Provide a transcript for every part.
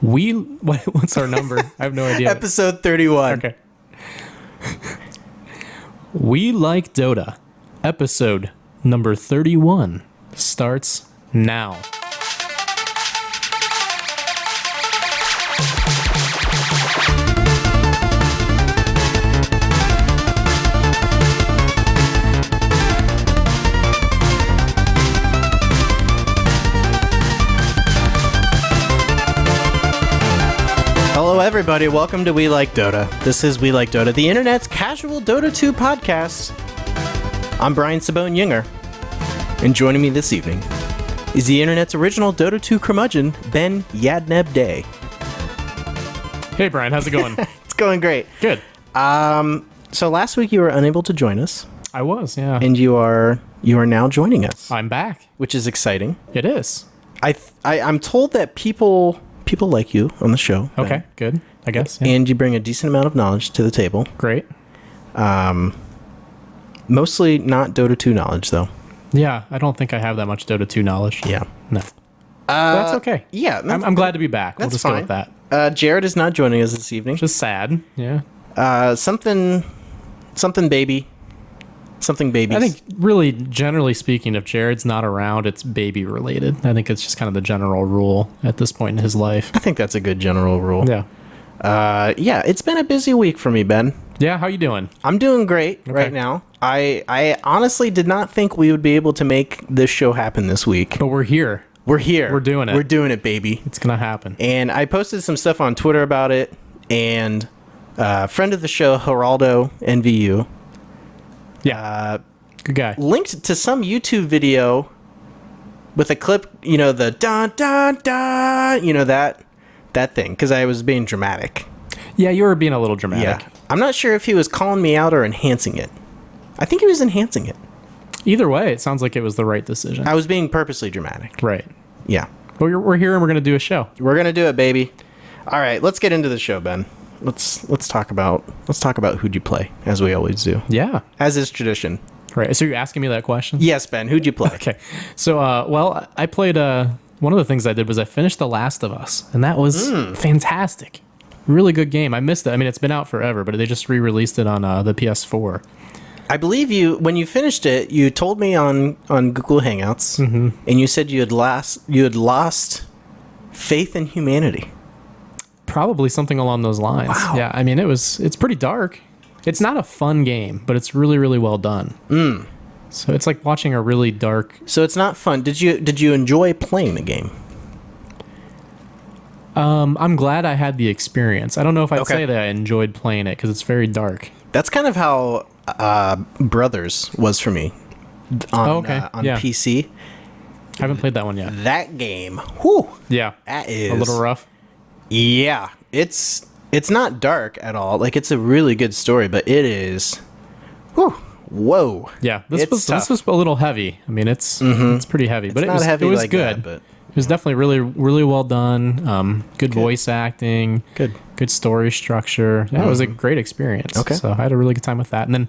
What's our number? I have no idea. Episode 31. Okay. We Like Dota, episode number 31 starts now. Hello, everybody. Welcome to We Like Dota. This is We Like Dota, the internet's casual Dota 2 podcast. I'm Brian Sabone-Yinger, and joining me this evening is the internet's original Dota 2 curmudgeon, Ben Yadneb Day. Hey, Brian. How's it going? It's going great. Good. So last week you were unable to join us, I was, yeah. and you are now joining us, I'm back. which is exciting. It is. I'm told that people like you on the show. Ben. Okay, good. I guess. Yeah. And you bring a decent amount of knowledge to the table. Great. Mostly not Dota 2 knowledge, though. Yeah, I don't think I have that much Dota 2 knowledge. Yeah. No. That's okay. Yeah. I'm glad to be back. We'll That's just fine. go with that. Jared is not joining us this evening. Just sad. Yeah. Something baby. Something babies. I think really, generally speaking, if Jared's not around, it's baby related. I think it's just kind of the general rule at this point in his life. I think that's a good general rule. Yeah. Yeah, it's been a busy week for me, Ben. Yeah, how you doing? I'm doing great right now. I honestly did not think we would be able to make this show happen this week. But we're here. We're here. We're doing it. We're doing it, baby. It's going to happen. And I posted some stuff on Twitter about it, and friend of the show, Geraldo NVU, Yeah. Good guy. linked to some YouTube video with a clip, the da da da, that thing, because I was being dramatic. Yeah, you were being a little dramatic. Yeah. I'm not sure if he was calling me out or enhancing it. I think he was enhancing it. Either way, it sounds like it was the right decision. I was being purposely dramatic. Right. Yeah. But we're here and we're going to do a show. We're going to do it, baby. All right, let's get into the show, Ben. Let's talk about who'd you play, as we always do. Yeah. As is tradition. Right. So you're asking me that question? Yes, Ben, who'd you play? Okay. So, well, I played, one of the things I did was I finished The Last of Us, and that was fantastic. Really good game. I missed it. I mean, it's been out forever, but they just re-released it on the PS4. I believe when you finished it, you told me on Google Hangouts, and you said you had lost faith in humanity. Probably something along those lines. Wow. Yeah, I mean, it's pretty dark. It's not a fun game, but it's really, really well done. So it's like watching a really dark... So it's not fun. Did you enjoy playing the game? I'm glad I had the experience. I don't know if I'd Okay. say that I enjoyed playing it because it's very dark. That's kind of how Brothers was for me on Yeah. PC. I haven't played that one yet. That game, whew, Yeah. that is A little rough. Yeah, it's not dark at all. Like, it's a really good story, but it is, whoa. Yeah, It's this tough. was a little heavy. I mean, it's pretty heavy, but not heavy it was like good. that, but It was definitely really, really well done. Good voice acting. Good story structure. Yeah, it was a great experience. Okay. So I had a really good time with that. And then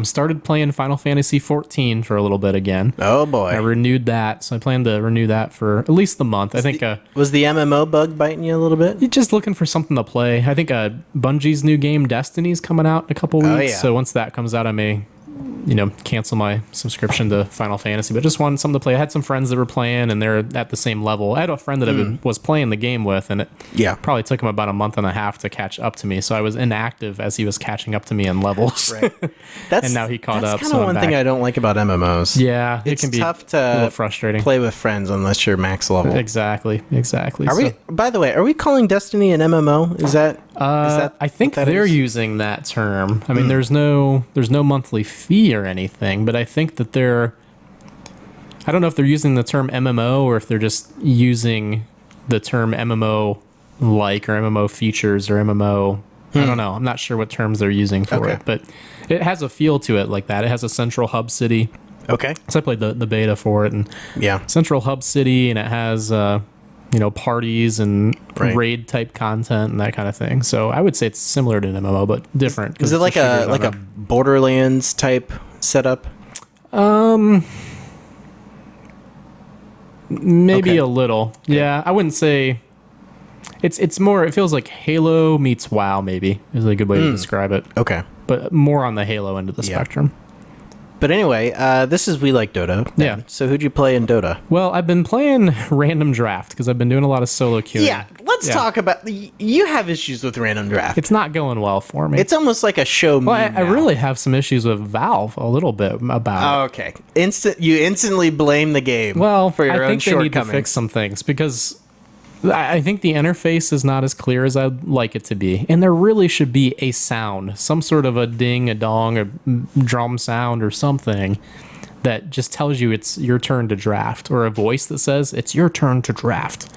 started playing Final Fantasy 14 for a little bit again. Oh boy, I renewed that. So I plan to renew that for at least the month. I think was the MMO bug biting you a little bit? you're just looking for something to play. I think Bungie's new game, Destiny's, coming out in a couple weeks. Oh, yeah. So once that comes out, I may cancel my subscription to Final Fantasy, but just wanted something to play. I had some friends that were playing, and they're at the same level. I had a friend that I was playing the game with, and it probably took him about a month and a half to catch up to me. So I was inactive as he was catching up to me in levels. Right. And now he caught up. That's kind So of I'm one thing back. I don't like about MMOs. Yeah, it It's can be tough a little to frustrating. play with friends unless you're max level. Exactly. Are we? By the way, are we calling Destiny an MMO? Is that? I think what that they're is? using that term. I mean, there's no monthly fee or anything, but I think that I don't know if they're using the term MMO or if they're just using the term MMO like or MMO features or MMO. I don't know. I'm not sure what terms they're using for it, but it has a feel to it like that. It has a central hub city. Okay. So I played the beta for it, and central hub city, and it has parties and raid type content and that kind of thing. So I would say it's similar to an MMO, but different. Is it like a Borderlands type setup? Maybe a little. Yeah, I wouldn't say It's more. It feels like Halo meets WoW. Maybe is a good way to describe it. Okay. But more on the Halo end of the spectrum. But anyway, this is We Like Dota. Yeah. So who'd you play in Dota? Well, I've been playing random draft because I've been doing a lot of solo queuing. Yeah, let's talk about... You have issues with random draft. It's not going well for me. It's almost like a show meme I now. really have some issues with Valve a little bit about it. Okay. You instantly blame the game for your I own think they need to shortcomings. fix some things because I think the interface is not as clear as I'd like it to be. And there really should be a sound, some sort of a ding, a dong, a drum sound or something that just tells you it's your turn to draft, or a voice that says it's your turn to draft.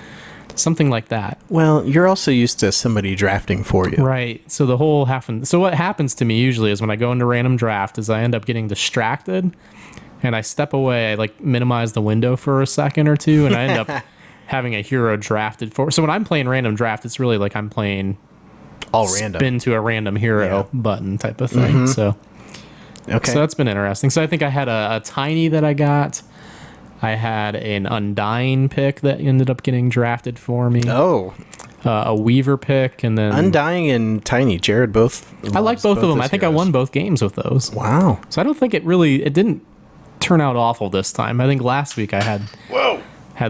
Something like that. Well, you're also used to somebody drafting for you. Right. So what happens to me usually is when I go into random draft is I end up getting distracted and I step away, I like minimize the window for a second or two, and I end up having a hero drafted for. So when I'm playing random draft, it's really like I'm playing All random. spin to a random hero button type of thing. So that's been interesting. So I think I had a tiny that I got. I had an Undying pick that ended up getting drafted for me. Oh. A Weaver pick, and then Undying and Tiny. Jared both. I like both of them. those I think I heroes. won both games with those. Wow. So I don't think it didn't turn out awful this time. I think last week I had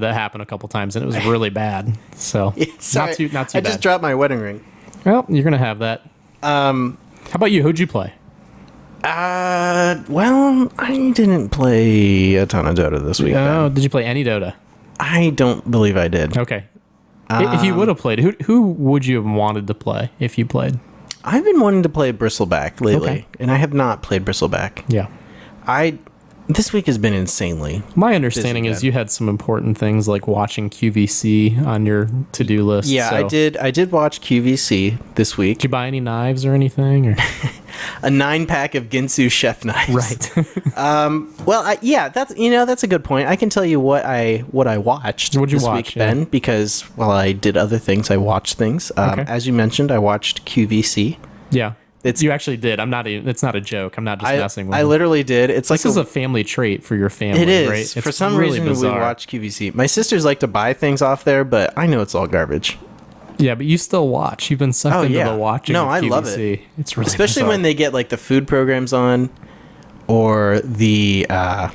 that happen a couple times and it was really bad. So Sorry. not too I bad. just dropped my wedding ring. Well, you're gonna have that. How about you? Who'd you play? Well, I didn't play a ton of Dota this week. Oh, did you play any Dota? I don't believe I did. Okay. If you would have played, who would you have wanted to play if you played? I've been wanting to play Bristleback lately, Okay. and I have not played Bristleback. Yeah. This week has been insanely. My understanding is you had some important things like watching QVC on your to-do list. Yeah, so. I did watch QVC this week. Did you buy any knives or anything? Or? A 9-pack of Ginsu chef knives. Right. Well, that's a good point. I can tell you what I watched What'd you this watch, week, Ben, because while I did other things, I watched things. Okay. As you mentioned, I watched QVC. Yeah. You actually did. It's not a joke. I'm not just messing with I you. literally did. It's This like is a family trait for your family, it is. right? It's For some really reason, bizarre. we watch QVC. My sisters like to buy things off there, but I know it's all garbage. Yeah, but you still watch. You've been sucked into the watching No, of I QVC. love it. It's really Especially bizarre. when they get like the food programs on, or the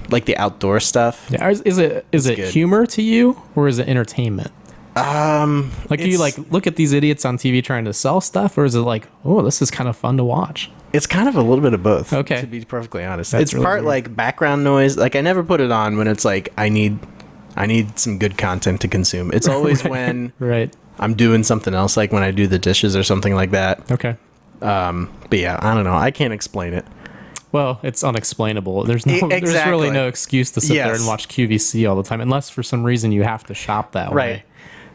like the outdoor stuff. Yeah, is it good. humor to you or is it entertainment? Like, do you like look at these idiots on TV trying to sell stuff, or is it like, oh, this is kind of fun to watch? It's kind of a little bit of both. Okay. To be perfectly honest, That's it's really part weird. like background noise. Like I never put it on when it's like I need some good content to consume. It's always when Right. I'm doing something else, like when I do the dishes or something like that. Okay. But yeah, I don't know. I can't explain it. Well, it's unexplainable. There's no, there's Exactly. really no excuse to sit there Yes. and watch QVC all the time, unless for some reason you have to shop that way. Right.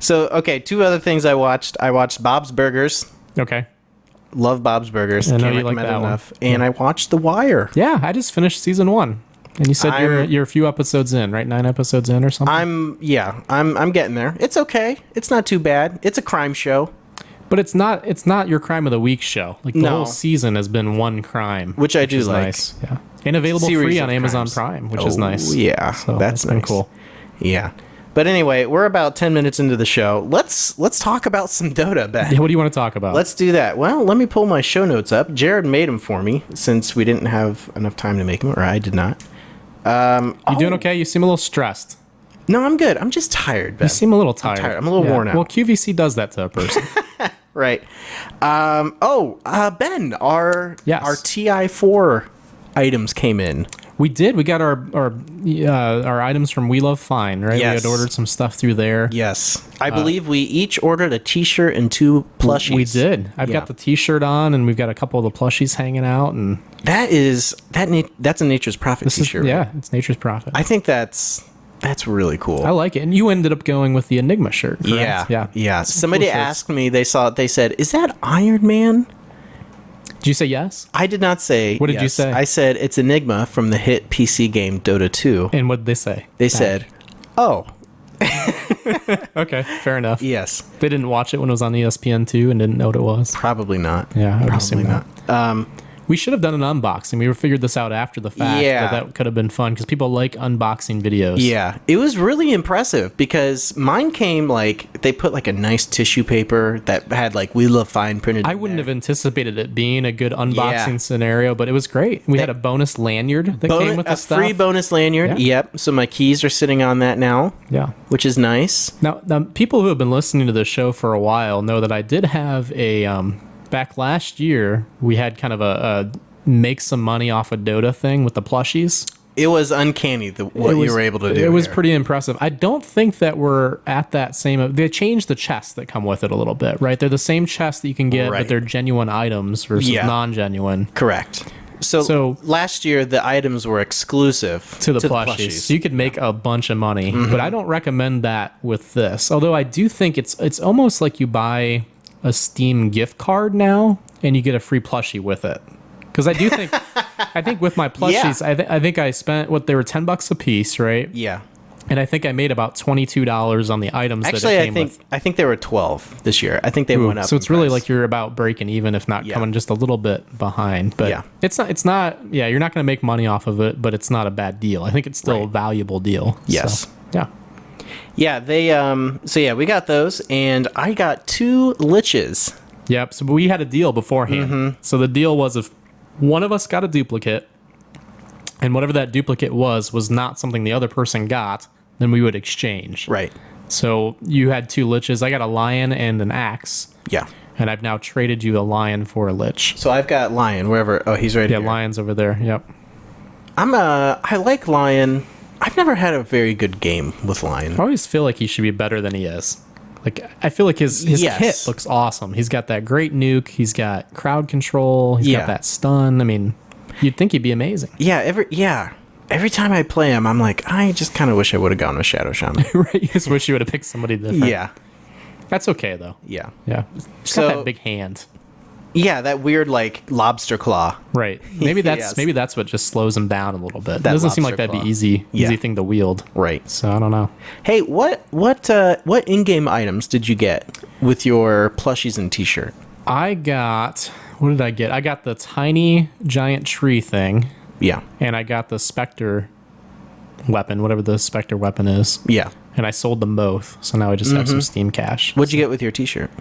So okay, two other things I watched. I watched Bob's Burgers. Okay. Love Bob's Burgers. I know Can't you like recommend that it one. enough. And I watched The Wire. Yeah, I just finished season 1, and you said you're a few episodes in, right? 9 episodes in or something. I'm getting there. It's okay. It's not too bad. It's a crime show, But it's not your crime of the week show. Like the No. whole season has been one crime, which I do is like. nice. Yeah, and available Series free of on Amazon crimes. Prime, which is Oh, nice. yeah, so that's been nice. cool. Yeah. But anyway, we're about 10 minutes into the show. Let's talk about some Dota, Ben. Yeah, what do you want to talk about? Let's do that. Well, let me pull my show notes up. Jared made them for me since we didn't have enough time to make them, or I did not. You doing okay? You seem a little stressed. No, I'm good. I'm just tired, Ben. You seem a little tired. I'm a little worn out. Well, QVC does that to a person. Right. Ben, our Yes. our TI4 items came in. We did. We got our items from We Love Fine, right? Yes. We had ordered some stuff through there. Yes. I believe we each ordered a t-shirt and 2 plushies. We did. I've Yeah. got the T-shirt on, and we've got a couple of the plushies hanging out, and That's a Nature's Prophet this is t-shirt. it's Nature's Prophet. I think that's really cool. I like it, and you ended up going with the Enigma shirt. Yeah. Correct? Yeah. Some Somebody cool shirts. asked me, they said, "Is that Iron Man?" Did you say yes? I did not say. What did you yes. say? I said it's Enigma from the hit PC game Dota 2. And what did they say? They back? said, "Oh, Okay, fair enough. yes." They didn't watch it when it was on ESPN2 and didn't know what it was. Probably not. Yeah, I would probably assume not. We should have done an unboxing. We figured this out after the fact. Yeah. That could have been fun because people like unboxing videos. Yeah, it was really impressive because mine came like they put like a nice tissue paper that had like "We Love Fine" printed. I in wouldn't there. have anticipated it being a good unboxing Yeah. scenario, but it was great. We had a bonus lanyard that came with the a stuff. free bonus lanyard. Yeah. Yep. So my keys are sitting on that now, Yeah. which is nice. Now, people who have been listening to the show for a while know that I did have a back last year. We had kind of a make some money off of Dota thing with the plushies. It was uncanny what you were able to do. It was here. pretty impressive. I don't think that we're at that same. They changed the chests that come with it a little bit, right? They're the same chests that you can get, Right. but they're genuine items versus Yeah. non-genuine. Correct. So last year the items were exclusive To the plushies. So you could make a bunch of money, but I don't recommend that with this. Although I do think it's almost like you buy a Steam gift card now and you get a free plushie with it. Because I do think, I think with my plushies, I think I spent they were $10 a piece, right? Yeah. And I think I made about $22 on the items Actually, that it came with. I think they were 12 this year. I think they went up. So it's in really price. like you're about breaking even, if not Yeah. coming just a little bit behind. But Yeah. it's not. Yeah, you're not going to make money off of it, but it's not a bad deal. I think it's still a valuable deal. Yes. So, yeah. Yeah, they so yeah, we got those and I got 2 liches. Yep. So we had a deal beforehand. So the deal was if one of us got a duplicate, and whatever that duplicate was not something the other person got, then we would exchange. Right. So you had 2 liches. I got a lion and an axe. Yeah. And I've now traded you a lion for a lich. So I've got Lion wherever. Oh, he's right Yeah, here. lion's over there. Yep. I like Lion. I've never had a very good game with Lion. I always feel like he should be better than he is. Like, I feel like his Yes. kit looks awesome. He's got that great nuke. He's got crowd control. He's Yeah. got that stun. I mean, you'd think he'd be amazing. Yeah, every time I play him, I'm like, I just kind of wish I would have gone with Shadow Shaman. Right? You just wish you would have picked somebody different. Yeah. That's okay, though. Yeah. Yeah. He's got So- that big hand. Yeah, that weird like lobster claw. Right. Maybe Yes. that's what just slows him down a little bit. It That doesn't seem like lobster that'd claw. be easy Yeah. thing to wield. Right. So I don't know. Hey, what in-game items did you get with your plushies and t-shirt? What did I get? I got the tiny giant tree thing, Yeah. and I got the Spectre weapon, whatever the Spectre weapon is. Yeah. And I sold them both, so now I just have some Steam cash. What'd you get with your t-shirt?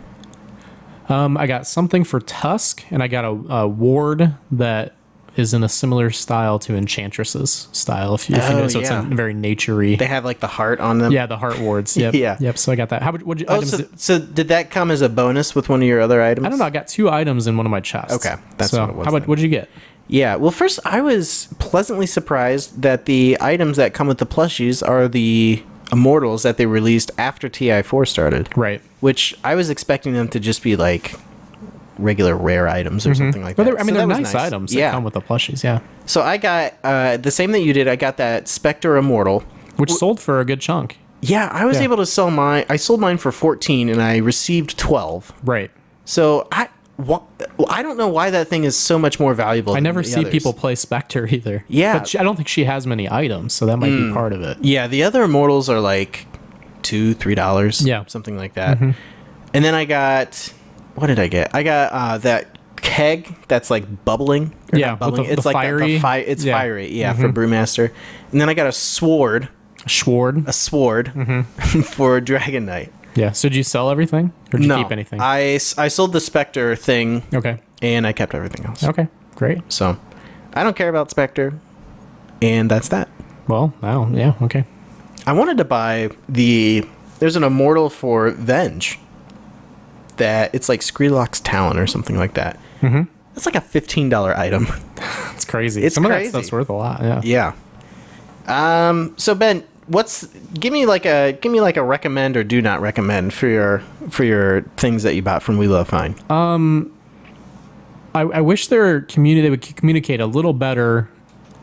I got something for Tusk, and I got a ward that is in a similar style to Enchantress's style. If you know, so yeah. it's a very naturey. They have like the heart on them. Yeah, the heart wards. Yep. Yeah. Yep. So I got that. What'd you? Oh, items so did that come as a bonus with one of your other items? I don't know. I got 2 items in one of my chests. Okay, that's so what it was How about then. what'd you get? Yeah. Well, first I was pleasantly surprised that the items that come with the plushies are the immortals that they released after TI4 started. Right. Which I was expecting them to just be like regular rare items or something like that. But they're that was nice items that Yeah. come with the plushies. Yeah. So I got the same that you did. I got that Spectre Immortal. Which sold for a good chunk. Yeah, I was Yeah. able to sell mine. I sold mine for 14 and I received 12. Right. So I don't know why that thing is so much more valuable. I than never the see others. people play Spectre either. Yeah. But I don't think she has many items, so that might be part of it. Yeah, the other immortals are like $2-3. Yeah. Something like that. And then I got, what did I get? I got that keg that's like bubbling. Or Yeah, not bubbling. with the It's like fiery- it's yeah. fiery. Yeah, for Brewmaster. And then I got a sword Schward. for Dragon Knight. Yeah. So did you sell everything? Or did you keep anything? I sold the Spectre thing Okay. and I kept everything else. Okay. Great. So I don't care about Spectre. And that's that. Well, wow. Yeah. Okay. I wanted to buy there's an immortal for Venge that it's like Screelock's Talon or something like that. Mm-hmm. It's like a $15 item. It's crazy. It's Some crazy. of that stuff's worth a lot. Yeah. Yeah. So Ben, give me like a recommend or do not recommend for your things that you bought from We Love Fine. I wish they would communicate a little better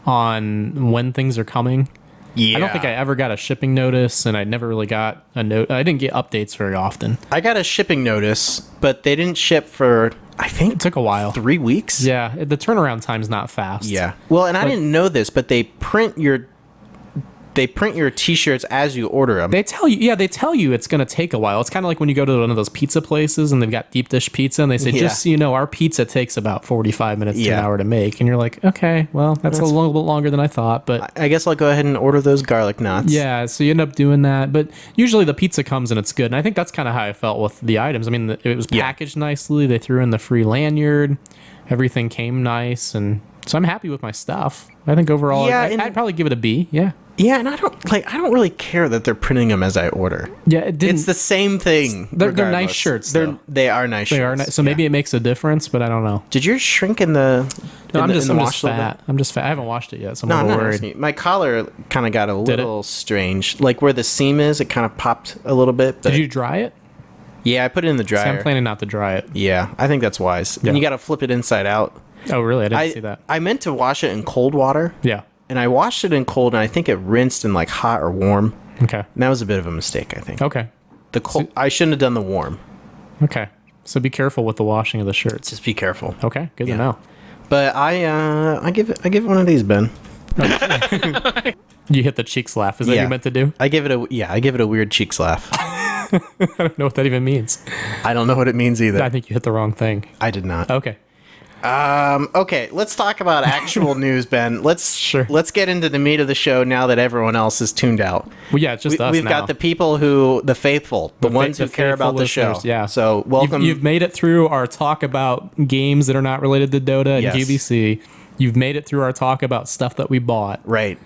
on when things are coming. Yeah. I don't think I ever got a shipping notice, and I never really got a note. I didn't get updates very often. I got a shipping notice, but they didn't ship for I think It took a while. 3 weeks. Yeah, the turnaround time's not fast. Yeah. Well, and I didn't know this, but they print your they print your t-shirts as you order them. They tell you it's going to take a while. It's kind of like when you go to one of those pizza places and they've got deep dish pizza and they say, just so you know, our pizza takes about 45 minutes to an hour to make. And you're like, okay, well, that's a little bit longer than I thought. But I guess I'll go ahead and order those garlic knots. Yeah, so you end up doing that. But usually the pizza comes and it's good. And I think that's kind of how I felt with the items. I mean, it was packaged nicely. They threw in the free lanyard. Everything came nice. And so I'm happy with my stuff. I think overall, I'd probably give it a B. Yeah. Yeah, and I don't really care that they're printing them as I order. Yeah, it's the same thing. They're nice shirts. They are nice shirts. They are nice. So maybe it makes a difference, but I don't know. Did yours shrink in the? I'm just fat. I'm just fat. I haven't washed it yet, so I'm a little worried. My collar kind of got a little strange. Like where the seam is, it kind of popped a little bit. Did you dry it? Yeah, I put it in the dryer. See, I'm planning not to dry it. Yeah, I think that's wise. Yeah. And you got to flip it inside out. Oh, really? I didn't see that. I meant to wash it in cold water. Yeah. And I washed it in cold, and I think it rinsed in like hot or warm. Okay. And that was a bit of a mistake, I think. Okay. The cold. I shouldn't have done the warm. Okay. So be careful with the washing of the shirts. Just be careful. Okay. Good to know. But I give it one of these, Ben. You hit the cheeks laugh. Is that what you meant to do? I give it a weird cheeks laugh. I don't know what that even means. I don't know what it means either. I think you hit the wrong thing. I did not. Okay. Okay, let's talk about actual news, Ben. Let's get into the meat of the show now that everyone else is tuned out. Well, yeah, it's just us We've now. got the people the faithful, the ones who care about the show. Yeah. So welcome. You've made it through our talk about games that are not related to Dota and GBC. You've made it through our talk about stuff that we bought. Right.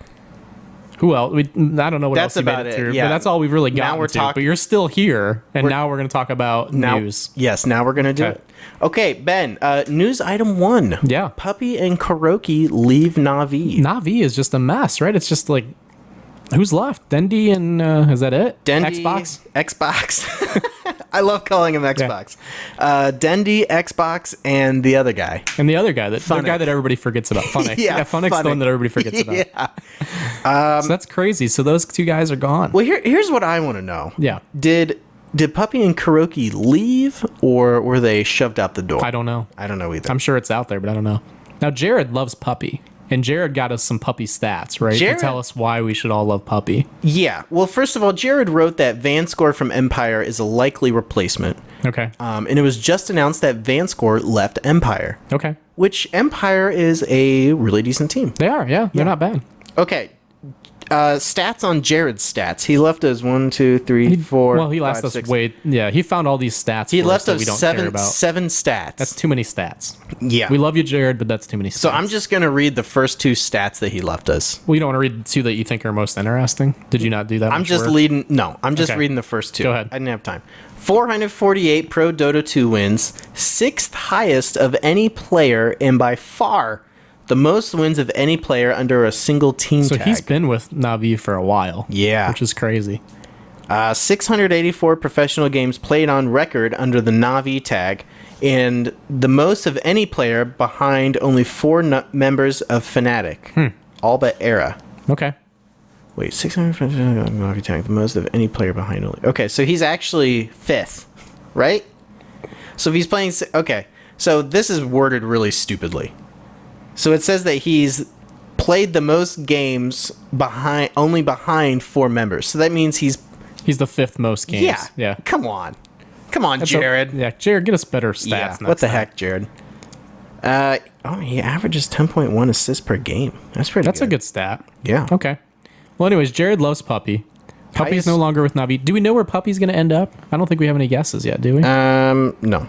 Who else? I don't know what else you made it through, but that's all we've really gotten to. But you're still here, and now we're going to talk about news. Yes, now we're going to do it. Okay, Ben, news item 1. Yeah. Puppy and Kuroki leave Na'Vi. Na'Vi is just a mess, right? It's just like, who's left? Dendy and, is that it? Dendy, Xbox. I love calling him Xbox. Yeah. Dendy, Xbox, and the other guy. And the other guy, the guy that everybody forgets about. Funnick. Funnick's the one that everybody forgets about. Yeah. So that's crazy. So those two guys are gone. Well, here's what I want to know. Yeah. Did Puppy and Kuroki leave, or were they shoved out the door? I don't know. I don't know either. I'm sure it's out there, but I don't know. Now, Jared loves Puppy. And Jared got us some Puppy stats, right? To tell us why we should all love Puppy. Yeah. Well, first of all, Jared wrote that Vanscore from Empire is a likely replacement. Okay. And it was just announced that Vanscore left Empire. Okay. Which Empire is a really decent team. They are, yeah. They're not bad. Okay. Stats on Jared's stats. He left us 1, 2, 3, 4. Well, he left us way. Yeah, he found all these stats. He left us we don't care about. 7 stats. That's too many stats. Yeah, we love you, Jared, but that's too many stats. So I'm just gonna read the first 2 stats that he left us. Well, you don't want to read the 2 that you think are most interesting. Did you not do that? I'm just reading the first 2. Go ahead. I didn't have time. 448 Pro Dota 2 wins, 6th highest of any player, and by far the most wins of any player under a single team tag. So he's been with Na'Vi for a while. Yeah. Which is crazy. 684 professional games played on record under the Na'Vi tag, and the most of any player behind only 4 members of Fnatic. All but Era. Okay. Wait, 600 Na'Vi tag, the most of any player behind only. Okay, so he's actually 5th, right? So if he's playing... Okay, so this is worded really stupidly. So it says that he's played the most games behind 4 members. So that means he's the 5th most games. Yeah. Come on, Jared. Jared, get us better stats. Yeah. What the heck, Jared? He averages 10.1 assists per game. That's good. That's a good stat. Yeah. Okay. Well, anyways, Jared loves Puppy. Puppy's no longer with Na'Vi. Do we know where Puppy's going to end up? I don't think we have any guesses yet, do we? No.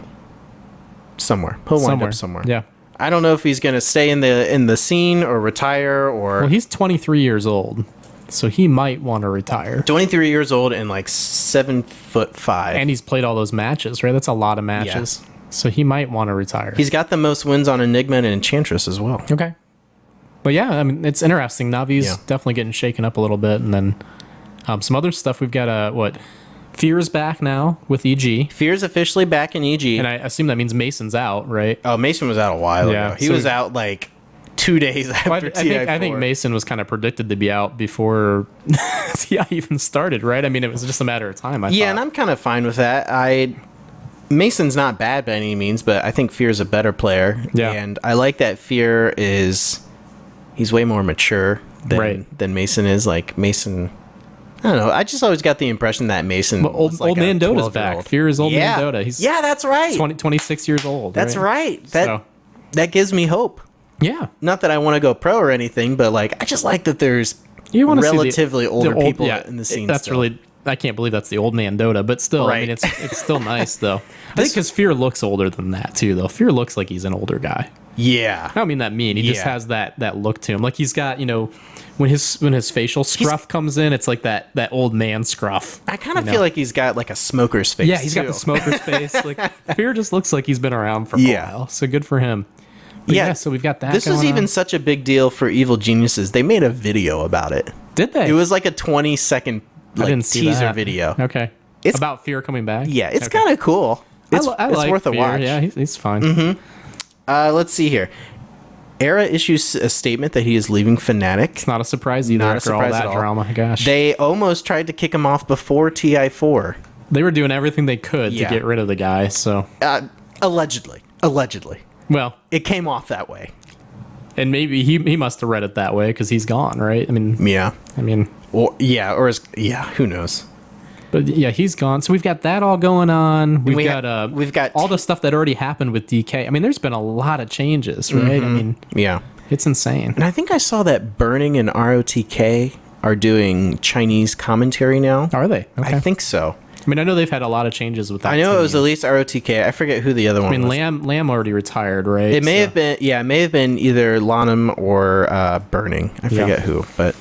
Somewhere. He'll wind up somewhere. Yeah. I don't know if he's going to stay in the scene or retire or... Well, he's 23 years old, so he might want to retire. 23 years old and like 7'5". And he's played all those matches, right? That's a lot of matches. Yeah. So he might want to retire. He's got the most wins on Enigma and Enchantress as well. Okay. But yeah, I mean, it's interesting. Na'Vi's definitely getting shaken up a little bit. And then some other stuff. We've got, Fear's back now with EG. Fear's officially back in EG. And I assume that means Mason's out, right? Oh, Mason was out a while ago. He was out like 2 days after TI4. I think Mason was kind of predicted to be out before TI even started, right? I mean, it was just a matter of time, I thought. And I'm kind of fine with that. Mason's not bad by any means, but I think Fear's a better player. Yeah. And I like that Fear he's way more mature than Mason is. Like Mason, I don't know. I just always got the impression that Mason But was like old man a Dota's 12-year-old. back. Fear is old man Dota. He's that's right. 26 years old. That's right. That So, that gives me hope. yeah. Not that I want to go pro or anything, but like I just like that there's You want to relatively see older people in the scene. That's still. really. I can't believe that's the old man Dota, but still, I Right. mean, it's still nice though. I think because Fear looks older than that too, though. Fear looks like he's an older guy. Yeah. I don't mean that mean. He just has that look to him. Like he's got, when his facial scruff comes in, it's like that old man scruff. I kind of feel like he's got like a smoker's face. Yeah, he's got too. the smoker's face. Like Fear just looks like he's been around for a while. So good for him. But yeah, so we've got that. This was going even on. such a big deal for Evil Geniuses. They made a video about it. Did they? It was like a 20-second I didn't see teaser that. video. Okay. It's- about Fear coming back. Yeah, it's Okay. kind of cool. It's, I it's like worth a Fear. watch. Yeah, he's fine. Let's see here. Era issues a statement that he is leaving Fnatic. It's not a surprise either Not a after surprise all at that all. drama. Gosh, They almost tried to kick him off before TI4. they were doing everything they could Yeah. to get rid of the guy. So, Allegedly. well, It came off that way. and maybe he must have read it that way because he's gone, right? I mean, Yeah. Who knows? but yeah, he's gone. So we've got that all going on. We've got all the stuff that already happened with DK. I mean, there's been a lot of changes, right? I mean, Yeah. it's insane. And I think I saw that Burning and ROTK are doing Chinese commentary now. Are they? Okay. I think so. I mean, I know they've had a lot of changes with that. I know team. it was at least ROTK. I forget who the other one I mean, was. Lamb already retired, right? It may have been, it may have been either Lanham or Burning. I forget who, but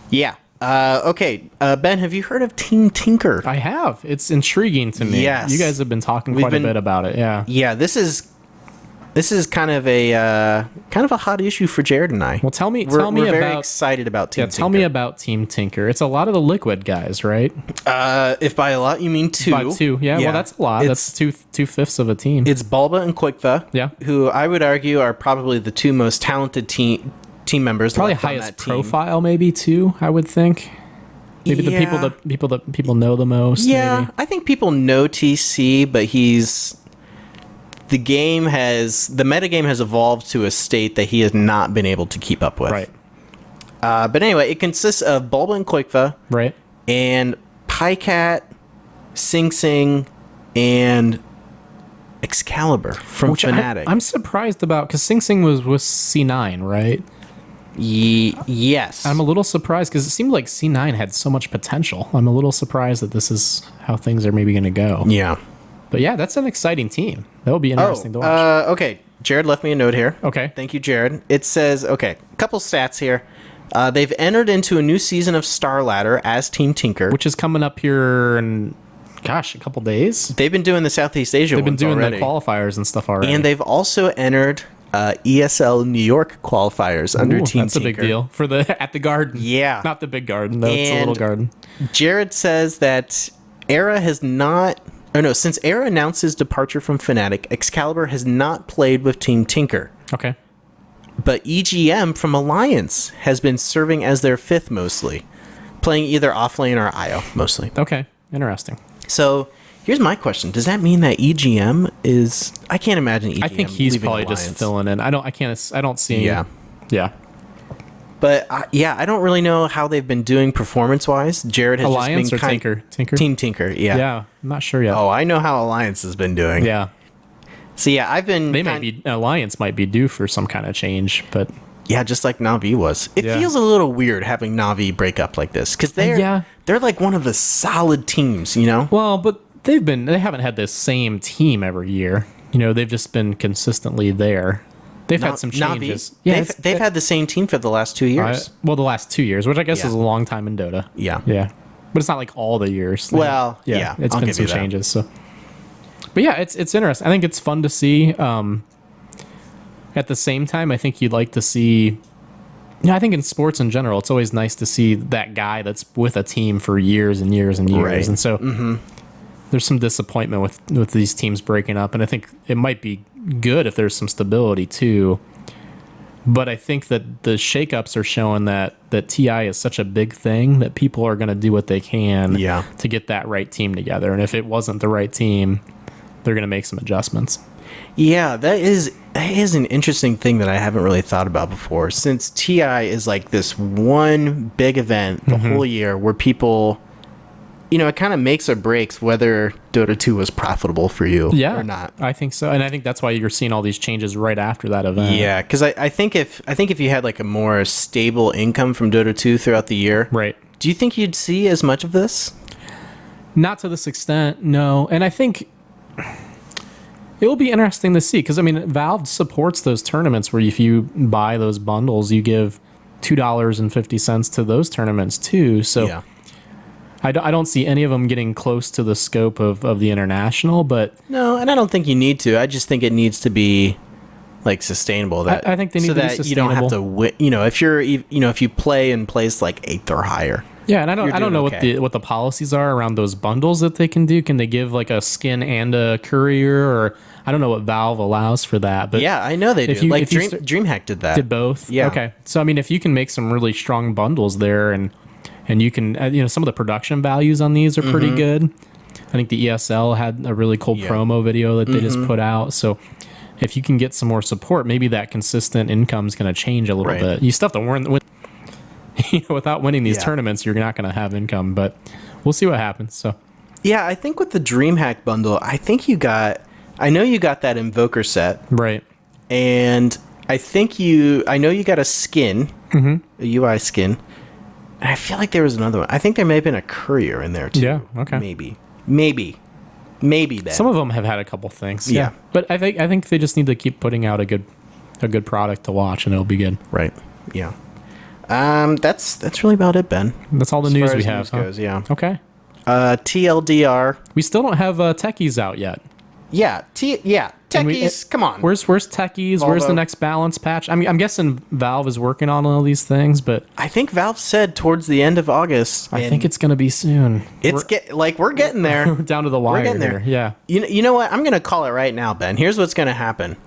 yeah. Okay, Ben, have you heard of Team Tinker? I have. It's intriguing to me. Yes. You guys have been talking quite a bit about it. Yeah. Yeah, this is kind of a hot issue for Jared and I. Well, tell me we're very about. excited about Team Tinker. Tell me about Team Tinker. It's a lot of the Liquid guys, right? If by a lot you mean two. By two. Yeah. Well, that's a lot. It's- That's two-fifths of a team. It's Bulba and Quickva, Yeah. who I would argue are probably the two most talented team members. Probably left on highest that team. profile, maybe too. I would think. Maybe the people that people know the most. Yeah, Maybe. I think people know TC, but the metagame has evolved to a state that he has not been able to keep up with. Right. But anyway, it consists of Bulba and Quickva Right. and Pycat, Sing Sing, and Excalibur from Which Fnatic. I'm surprised about because Sing Sing was C9, right? Yes. I'm a little surprised because it seemed like C9 had so much potential. I'm a little surprised that this is how things are maybe going to go. Yeah. But yeah, that's an exciting team. That'll be interesting to watch. Okay. Jared left me a note here. Okay. Thank you, Jared. It says, a couple stats here. They've entered into a new season of Star Ladder as Team Tinker. Which is coming up here in, a couple days. They've been doing the Southeast Asia They've been ones doing already. the qualifiers and stuff already. And they've also entered ESL New York qualifiers under Team that's Tinker. a big deal for the at the garden. Yeah. Not the big garden, though. It's a little And garden. Jared says that Era has not... Oh, no. Since Era announced his departure from Fnatic, Excalibur has not played with Team Tinker. Okay. But EGM from Alliance has been serving as their fifth mostly, playing either offlane or IO mostly. Okay. Interesting. So here's my question: does that mean that EGM is? I can't imagine EGM. I think he's leaving probably Alliance. just filling in. I don't see. Yeah. Yeah. But I don't really know how they've been doing performance wise. Jared has Alliance just or been Tinker? Team Tinker. Yeah. Yeah. I'm not sure yet. Oh, I know how Alliance has been doing. Yeah. So yeah, I've been. Alliance might be due for some kind of change, but Yeah, just like Na'Vi was. It Yeah. feels a little weird having Na'Vi break up like this because they're like one of the solid teams, you know. well, but they haven't had the same team every year. They've just been consistently there. They've had some changes. Na'Vi, yeah, they've had the same team for the last 2 years. The last 2 years, which I guess Yeah. is a long time in Dota. Yeah. Yeah. But it's not like all the years. Well, yeah, it's I'll been give some you that. changes. So, but yeah, it's interesting. I think it's fun to see. At the same time, I think you'd like to see. I think in sports in general, it's always nice to see that guy that's with a team for years and years and years. Right. And so there's some disappointment with these teams breaking up, and I think it might be good if there's some stability too. But I think that the shakeups are showing that TI is such a big thing that people are going to do what they can to get that right team together. And if it wasn't the right team, they're going to make some adjustments. Yeah, that is an interesting thing that I haven't really thought about before. Since TI is like this one big event the whole year where people, it kind of makes or breaks whether Dota 2 was profitable for you or not. I think so, and I think that's why you're seeing all these changes right after that event. Yeah, because I think if you had like a more stable income from Dota 2 throughout the year, right? Do you think you'd see as much of this? Not to this extent, no. And I think it will be interesting to see because, I mean, Valve supports those tournaments where if you buy those bundles, you give $2.50 to those tournaments too. So yeah. I don't see any of them getting close to the scope of the international, but... No, and I don't think you need to. I just think it needs to be like sustainable. I think they need to be sustainable. So that you don't have to win. If you play in place like 8th or higher. Yeah, and I don't know what the policies are around those bundles that they can do. Can they give like a skin and a courier, or I don't know what Valve allows for that. But yeah, I know they do. DreamHack did that. Did both? Yeah. Okay. So I mean, if you can make some really strong bundles there, and you can, some of the production values on these are pretty good. I think the ESL had a really cool promo video that they just put out. So if you can get some more support, maybe that consistent income is going to change a little bit. You still have to win. Without winning these tournaments, you're not going to have income, but we'll see what happens. So, yeah, I think with the DreamHack bundle, I know you got that Invoker set, right? And I know you got a skin, a UI skin, and I feel like there was another one. I think there may have been a courier in there too. Yeah, okay, maybe. Ben. Some of them have had a couple things. Yeah, but I think they just need to keep putting out a good product to watch, and it'll be good. Right. Yeah. That's really about it, Ben. That's all the news we have. Goes, yeah. Okay. TLDR. We still don't have techies out yet. Yeah. Techies. Come on. Where's techies? Volvo. Where's the next balance patch? I mean, I'm guessing Valve is working on all these things, but I think Valve said towards the end of August. I think it's gonna be soon. We're getting there. We're down to the wire. We're getting there. Yeah. You know what? I'm gonna call it right now, Ben. Here's what's gonna happen.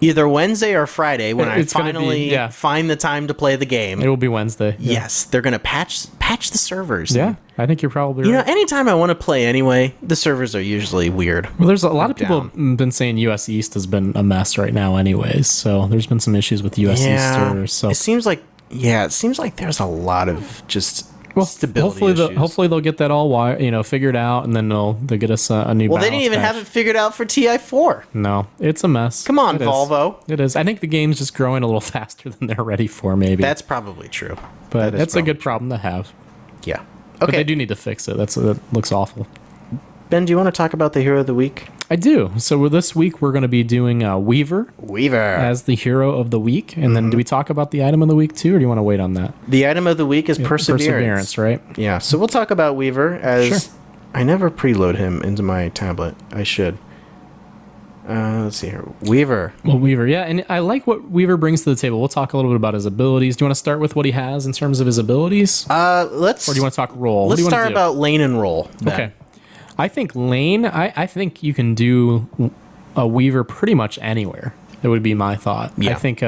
Either Wednesday or Friday, when I finally find the time to play the game. It will be Wednesday. Yeah. Yes, they're going to patch the servers. Yeah, I think you're probably right. Anytime I want to play anyway, the servers are usually weird. Well, there's a lot of people been saying US East has been a mess right now anyways, so there's been some issues with US East servers. So it seems like there's a lot of just... stability issues. Hopefully they'll get that all figured out, and then they'll get us a new. Well, they didn't even have it figured out for TI4. No, it's a mess. Come on, Volvo. It is. I think the game's just growing a little faster than they're ready for. Maybe that's probably true. But that's a good problem to have. Yeah. Okay. But they do need to fix it. That looks awful. Ben, do you want to talk about the hero of the week? I do. So this week we're going to be doing Weaver as the hero of the week. And then do we talk about the item of the week too, or do you want to wait on that? The item of the week is Perseverance, right? Yeah. So we'll talk about Weaver as I never preload him into my tablet. I should. Let's see here. Weaver. Well, Weaver, yeah. And I like what Weaver brings to the table. We'll talk a little bit about his abilities. Do you want to start with what he has in terms of his abilities? Or do you want to talk role? Let's start about lane and role. Okay. I think lane, I think you can do a Weaver pretty much anywhere. That would be my thought. Yeah. I think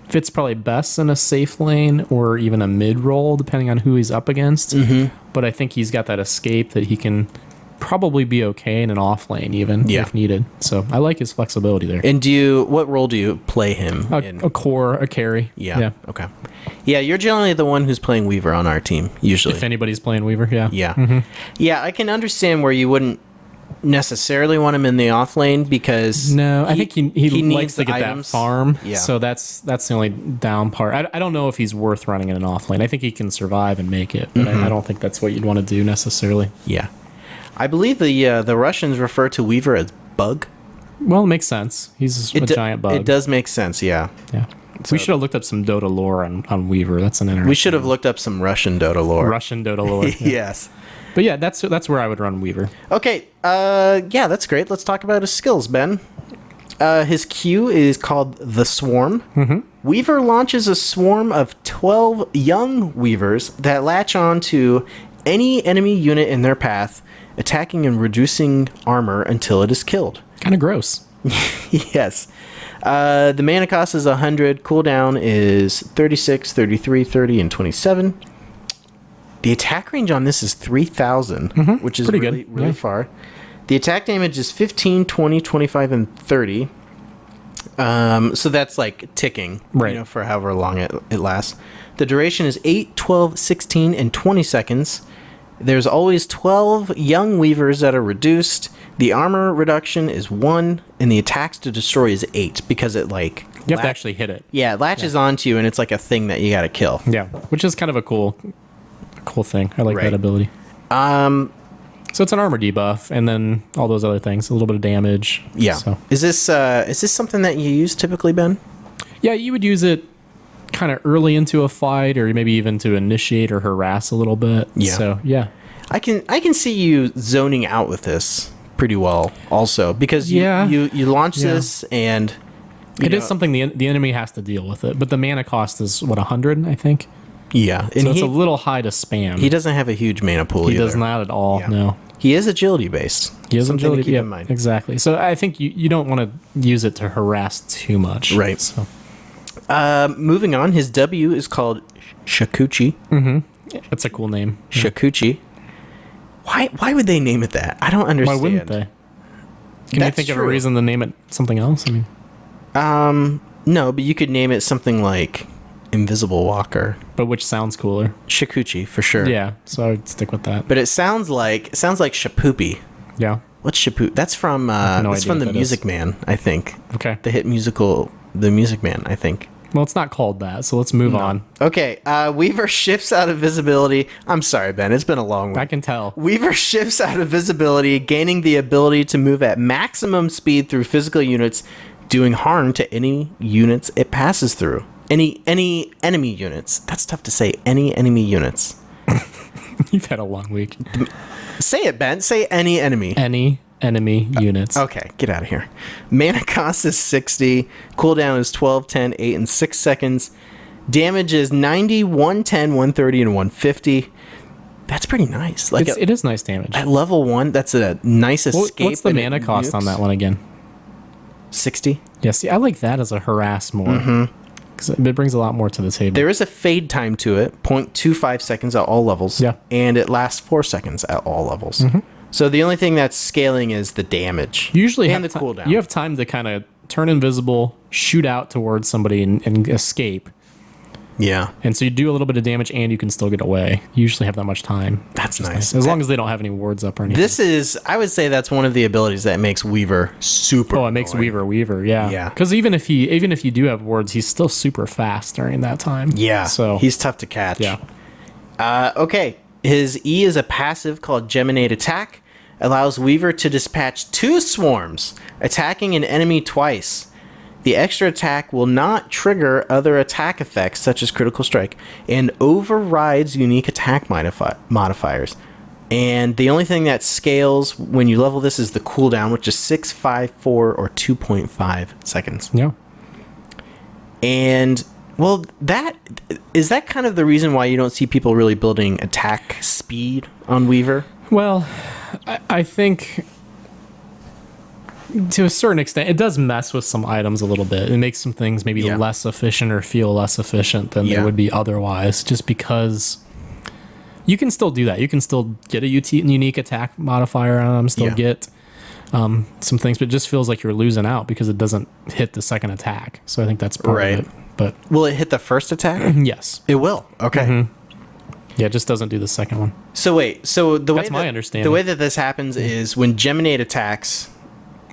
fits probably best in a safe lane or even a mid role, depending on who he's up against. But I think he's got that escape that he can probably be okay in an off lane even if needed. So I like his flexibility there. And what role do you play him in? A core, a carry. Yeah. Okay. Yeah, you're generally the one who's playing Weaver on our team, usually. If anybody's playing Weaver, yeah. Yeah. Yeah, I can understand where you wouldn't necessarily want him in the off lane because... No, I think he likes to get items. that farm. Yeah. So that's the only down part. I don't know if he's worth running in an off lane. I think he can survive and make it, but I don't think that's what you'd want to do necessarily. Yeah. I believe the Russians refer to Weaver as Bug. Well, it makes sense. He's a giant bug. It does make sense, yeah. Yeah. So we should have looked up some Dota lore on Weaver. That's an interesting... We should have looked up some Russian Dota lore. Yeah. Yes. But yeah, that's where I would run Weaver. Okay. Yeah, that's great. Let's talk about his skills, Ben. His Q is called the Swarm. Weaver launches a swarm of 12 young Weavers that latch on to any enemy unit in their path, attacking and reducing armor until it is killed. Kind of gross. Yes. The mana cost is 100. Cooldown is 36, 33, 30, and 27. The attack range on this is 3,000, which is pretty good. Really far. The attack damage is 15, 20, 25, and 30. So that's like ticking, Right. for however long it lasts. The duration is 8, 12, 16, and 20 seconds. There's always 12 young weavers that are reduced. The armor reduction is 1, and the attacks to destroy is 8 because it You have to actually hit it. Yeah, it latches onto you, and it's like a thing that you got to kill. Yeah, which is kind of a cool thing. I like Right. that ability. So it's an armor debuff, and then all those other things, a little bit of damage. Yeah. So Is this something that you use typically, Ben? yeah, you would use it kind of early into a fight, or maybe even to initiate or harass a little bit. Yeah. So yeah. I can see you zoning out with this pretty well, also because you launch this and It is something the enemy has to deal with it, but the mana cost is 100, I think. Yeah, and So it's a little high to spam. he doesn't have a huge mana pool. He either. does not at all. Yeah. No. He is agility based. He is Something to agility. keep Yeah, in mind. exactly. So I think you don't want to use it to harass too much. Right. So Moving on, his W is called Shakuchi. that's a cool name. Shakuchi. Why would they name it that? I don't Why understand. wouldn't they? Can That's you think of a true. reason to name it something else? I mean, No, but you could name it something like Invisible Walker. but which sounds cooler? Shakuchi for sure. Yeah. So I'd stick with that. But it sounds like Shapoopy. Yeah. What's Shapoop? That's from no that's idea from what The that Music is. Man, I think. Okay. The hit musical The Music Man, I think. Well, it's not called that, so let's move on. Okay, Weaver shifts out of visibility. I'm sorry, Ben. It's been a long week. I can tell. Weaver shifts out of visibility, gaining the ability to move at maximum speed through physical units, doing harm to any units it passes through. Any enemy units. That's tough to say. Any enemy units. You've had a long week. Say it, Ben. Say any enemy. Any enemy units. Okay, get out of here. Mana cost is 60. Cooldown is 12, 10, 8, and 6 seconds. Damage is 90, 110, 130, and 150. That's pretty nice. Like It is nice damage. at level 1, that's a nice escape. What's the and mana it cost on nukes. that one again? 60. Yeah, see, I like that as a harass more. Because it brings a lot more to the table. There is a fade time to it, 0.25 seconds at all levels. Yeah. And it lasts 4 seconds at all levels. So the only thing that's scaling is the damage. Usually and have the cooldown. You have time to kind of turn invisible, shoot out towards somebody, and escape. Yeah. And so you do a little bit of damage, and you can still get away. You usually have that much time. That's Which is nice. As long as they don't have any wards up or anything. This is, I would say that's one of the abilities that makes Weaver super it makes annoying. Weaver, yeah. Yeah. Because even if you do have wards, he's still super fast during that time. Yeah. So he's tough to catch. yeah. Okay. His E is a passive called Geminate Attack. Allows Weaver to dispatch 2 swarms, attacking an enemy twice. The extra attack will not trigger other attack effects such as critical strike and overrides unique attack modifiers. And the only thing that scales when you level this is the cooldown, which is 6, 5, 4, or 2.5 seconds. Yeah. And well, that kind of the reason why you don't see people really building attack speed on Weaver? Well, I think to a certain extent, it does mess with some items a little bit. It makes some things maybe Yeah. less efficient or feel less efficient than Yeah. they would be otherwise, just because you can still do that. You can still get a unique attack modifier on them, still Yeah. get some things, but it just feels like you're losing out because it doesn't hit the second attack. So I think that's part Right. of it. But Will it hit the first attack? yes. It will. Okay. Yeah, it just doesn't do the second one. So wait. So the way That's my that- understanding. The way that this happens is when Geminate attacks,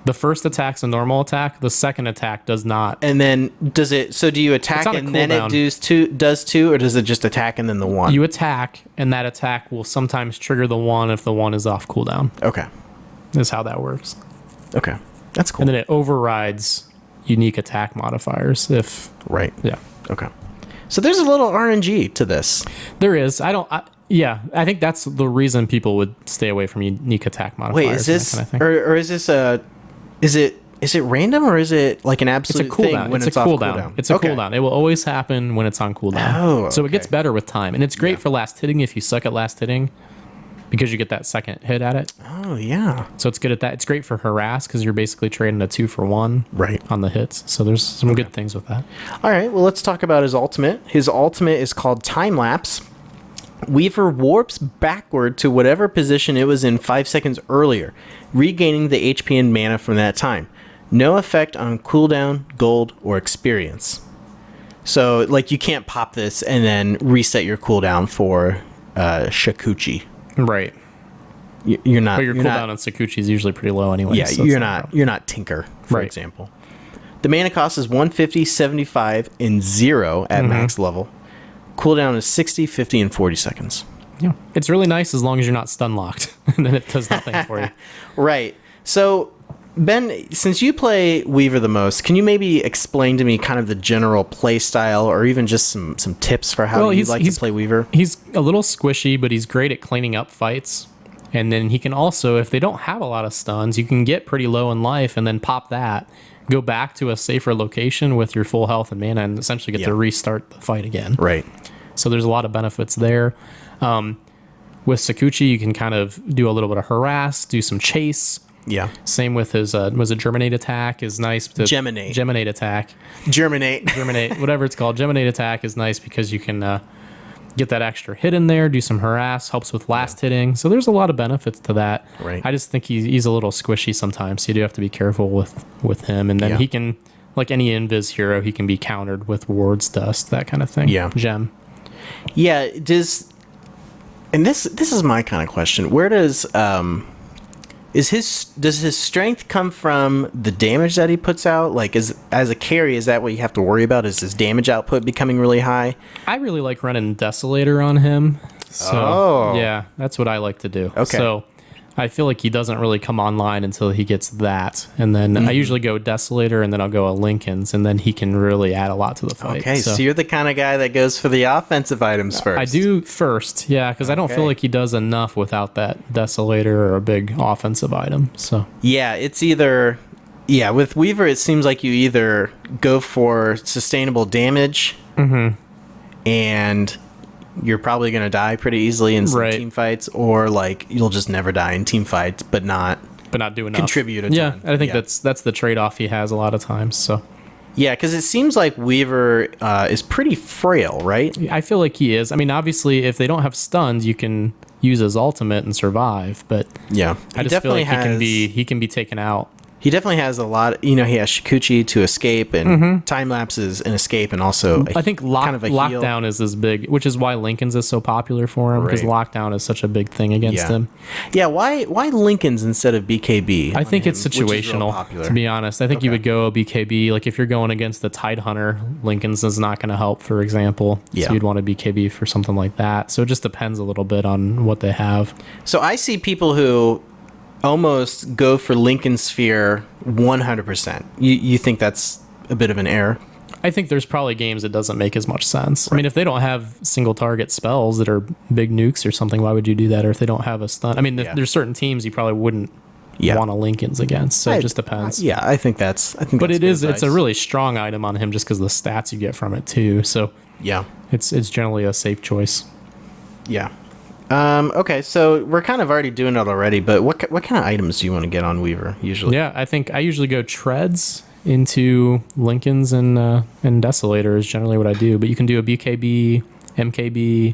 The first attack's a normal attack. The second attack does not. and then does it? So do you attack on a and then it cooldown. does two, or does it just attack and then the one? You attack, and that attack will sometimes trigger the one if the one is off cooldown. Okay. Is how that works. Okay. That's cool. And then it overrides unique attack modifiers if Right. yeah. Okay. So there's a little RNG to this. There is. I think that's the reason people would stay away from unique attack modifiers. Wait, is and this that kind of thing. or is this is it random or is it like an It's a absolute cooldown. thing when It's it's a off cooldown. cooldown? It's a Okay. cooldown. It will always happen when it's on cooldown. Oh, So it gets okay. better with time, and it's great for last hitting if you suck at last hitting, because you get that second hit at it. Oh yeah. So it's good at that. It's great for harass because you're basically trading a 2-for-1 Right. on the hits. So there's some good things with that. All right, well, let's talk about his ultimate. His ultimate is called Time Lapse. Weaver warps backward to whatever position it was in 5 seconds earlier, regaining the HP and mana from that time. No effect on cooldown, gold, or experience. So, like, you can't pop this and then reset your cooldown for Shakuchi. Right. You're not. But your you're cooldown not, on Sakuchi is usually pretty low anyway. Yeah, so you're it's not. You're not Tinker, for Right. example. The mana cost is 150, 75, and 0 at max level. Cooldown is 60, 50, and 40 seconds. Yeah. It's really nice as long as you're not stun locked, and then it does nothing for you. Right. So, Ben, since you play Weaver the most, can you maybe explain to me kind of the general play style, or even just some tips for how you like to play Weaver? He's a little squishy, but he's great at cleaning up fights. And then he can also, if they don't have a lot of stuns, you can get pretty low in life and then pop that, go back to a safer location with your full health and mana, and essentially get to restart the fight again. Right. So there's a lot of benefits there. With Sakuchi, you can kind of do a little bit of harass, do some chase. Yeah. Same with his, was it Germinate attack is nice. Geminate attack. Germinate, whatever it's called. Geminate attack is nice because you can get that extra hit in there, do some harass, helps with last hitting. So there's a lot of benefits to that. Right. I just think he's a little squishy sometimes, so you do have to be careful with him. And then he can, like any invis hero, he can be countered with wards, dust, that kind of thing. Yeah. Gem. Yeah, this is my kind of question. Where does his strength come from the damage that he puts out? Like, as a carry, is that what you have to worry about? Is his damage output becoming really high? I really like running Desolator on him. So, yeah, that's what I like to do. Okay. So I feel like he doesn't really come online until he gets that. And then I usually go Desolator, and then I'll go a Lincoln's, and then he can really add a lot to the fight. Okay, so you're the kind of guy that goes for the offensive items first. I do first, yeah, because I don't feel like he does enough without that Desolator or a big offensive item. So yeah, it's either... Yeah, with Weaver, it seems like you either go for sustainable damage, and you're probably going to die pretty easily in some team fights, or like you'll just never die in team fights, but not do enough. Contribute a ton. Yeah, I think that's the trade-off he has a lot of times. So yeah, because it seems like Weaver is pretty frail, right? I feel like he is. I mean, obviously, if they don't have stuns, you can use his ultimate and survive. But yeah, I just feel like he can be taken out. He definitely has a lot. He has Shikuchi to escape, and time lapses and escape, and also I think lockdown is as big, which is why Lincoln's is so popular for him, because lockdown is such a big thing against him. Yeah, why Lincoln's instead of BKB? I think it's situational, to be honest. I think you would go BKB. Like if you're going against the Tide Hunter, Lincoln's is not going to help, for example. Yeah. So you'd want a BKB for something like that. So it just depends a little bit on what they have. So I see people who almost go for Lincoln Sphere 100%. You think that's a bit of an error? I think there's probably games that doesn't make as much sense. Right. I mean, if they don't have single target spells that are big nukes or something, why would you do that? Or if they don't have a stun, I mean, there's certain teams you probably wouldn't want a Lincoln's against. So it just depends. I think that's. But it's a really strong item on him just because of the stats you get from it too. So yeah, it's generally a safe choice. Yeah. Okay, so we're kind of already doing it already, but what kind of items do you want to get on Weaver usually? Yeah, I think I usually go treads into Lincoln's and Desolator is generally what I do. But you can do a BKB, MKB.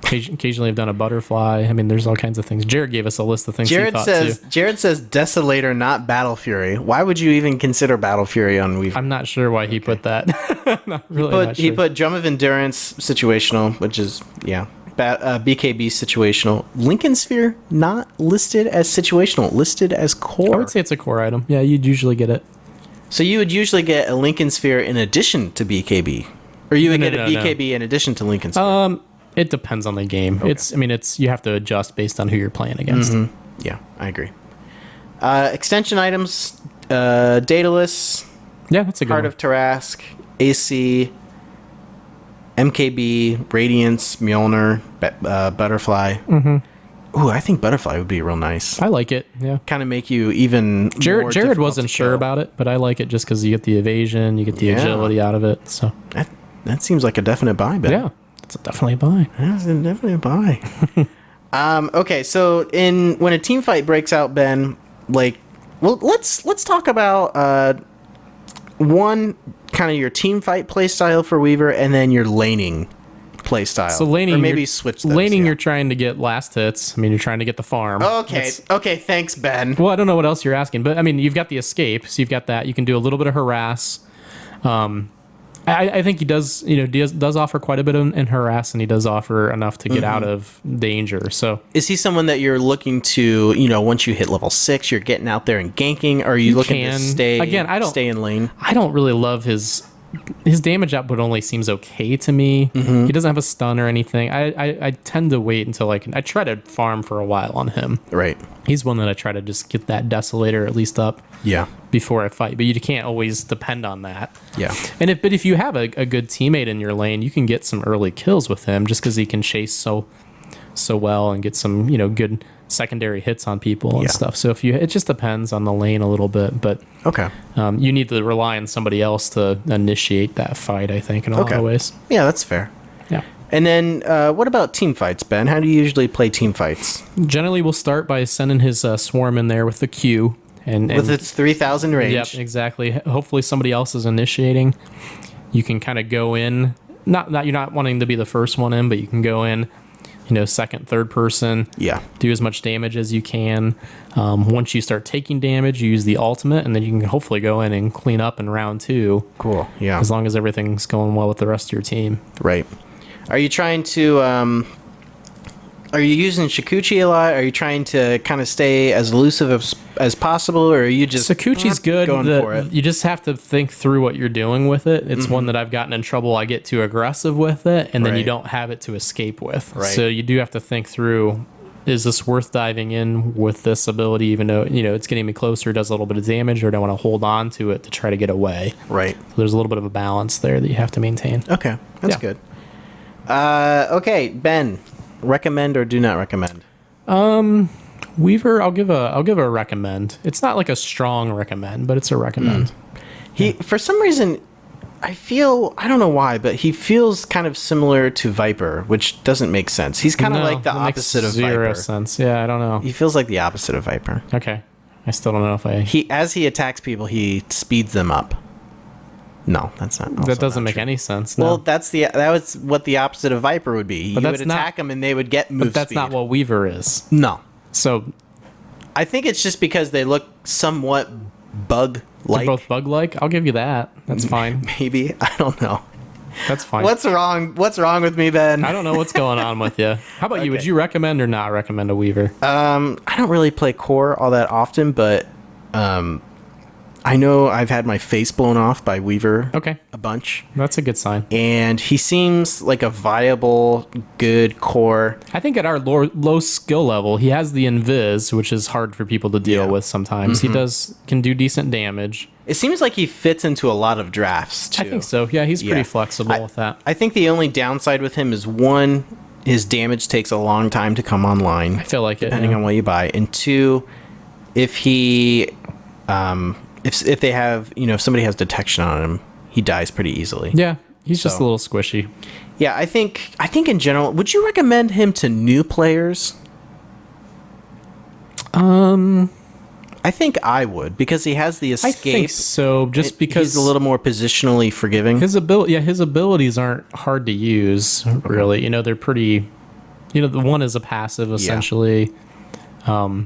Occasionally I've done a butterfly. I mean, there's all kinds of things. Jared gave us a list of things he thought too. Jared says Desolator, not Battle Fury. Why would you even consider Battle Fury on Weaver? I'm not sure why he put that. He put Drum of Endurance situational, which is BKB situational. Lincoln Sphere not listed as situational, listed as core. I would say it's a core item. Yeah, you'd usually get it. So you would usually get a Lincoln Sphere in addition to BKB, or you would get a BKB in addition to Lincoln Sphere. It depends on the game. Okay. You have to adjust based on who you're playing against. Yeah, I agree. Extension items, Daedalus. Yeah, that's a good Heart one. of Tarask, AC, MKB, Radiance, Mjolnir, Butterfly. Ooh, I think Butterfly would be real nice. I like it. Yeah, kind of make you even. Jared wasn't sure about it, but I like it just because you get the evasion, you get the agility out of it. So that seems like a definite buy, Ben. Yeah, it's definitely a buy. That's definitely a buy. Okay, so when a team fight breaks out, Ben, let's talk about one kind of your team fight play style for Weaver, and then your laning play style. So laning, or maybe switch those, laning, yeah. you're trying to get last hits. I mean, you're trying to get the farm. Okay, okay, thanks, Ben. Well, I don't know what else you're asking, but I mean, you've got the escape, so you've got that. You can do a little bit of harass. I think he does, does offer quite a bit in harass, and he does offer enough to get out of danger. So, is he someone that you're looking to, once you hit level 6, you're getting out there and ganking? Or are you looking to stay stay in lane? I don't really love his damage output. Only seems okay to me. He doesn't have a stun or anything. I tend to wait until I try to farm for a while on him. Right. He's one that I try to just get that Desolator at least up. Yeah. Before I fight, but you can't always depend on that. Yeah. But if you have a good teammate in your lane, you can get some early kills with him just because he can chase so well and get some good secondary hits on people and stuff. So it just depends on the lane a little bit, but okay, you need to rely on somebody else to initiate that fight. I think in a lot of ways. Yeah, that's fair. Yeah. And then what about team fights, Ben? How do you usually play team fights? Generally, we'll start by sending his swarm in there with the Q. And with its 3,000 range. Yep, exactly. Hopefully somebody else is initiating. You can kind of go in, not you're not wanting to be the first one in, but you can go in, second, third person. Yeah. Do as much damage as you can. Once you start taking damage, you use the ultimate, and then you can hopefully go in and clean up in round 2. Cool, yeah. As long as everything's going well with the rest of your team. Right. Are you trying to... Are you using Shikuchi a lot? Are you trying to kind of stay as elusive as possible, or are you just Sakuchi's good? Going for it? You just have to think through what you're doing with it. It's one that I've gotten in trouble. I get too aggressive with it, and then you don't have it to escape with. Right. So you do have to think through: is this worth diving in with this ability, even though it's getting me closer, does a little bit of damage, or do I want to hold on to it to try to get away? Right. So there's a little bit of a balance there that you have to maintain. Okay, that's good. Okay, Ben. Recommend or do not recommend? Weaver, I'll give a recommend. It's not like a strong recommend, but it's a recommend. He for some reason, I don't know why, but he feels kind of similar to Viper, which doesn't make sense. He's kind of like the opposite of Viper. Zero sense. Yeah, I don't know. He feels like the opposite of Viper. Okay, I still don't know if I. As he attacks people, he speeds them up. No, that's not. That doesn't make any sense. No. Well, that was what the opposite of Viper would be. You would attack them and they would get move speed. But that's not what Weaver is. No. So, I think it's just because they look somewhat bug-like. They're both bug-like. I'll give you that. That's fine. Maybe. I don't know. That's fine. What's wrong with me, Ben? I don't know what's going on with you. How about you? Would you recommend or not recommend a Weaver? I don't really play core all that often, but I know I've had my face blown off by Weaver a bunch. That's a good sign. And he seems like a viable, good core. I think at our low skill level, he has the invis, which is hard for people to deal with sometimes. He can do decent damage. It seems like he fits into a lot of drafts, too. I think so. Yeah, he's pretty flexible with that. I think the only downside with him is, one, his damage takes a long time to come online. I feel like depending on what you buy. And two, if he... If they have, if somebody has detection on him, he dies pretty easily. Yeah, he's just a little squishy. Yeah, I think in general, would you recommend him to new players? I think I would, because he has the escape. I think so, just because he's a little more positionally forgiving. His abilities aren't hard to use, really. They're pretty. The one is a passive essentially. Yeah.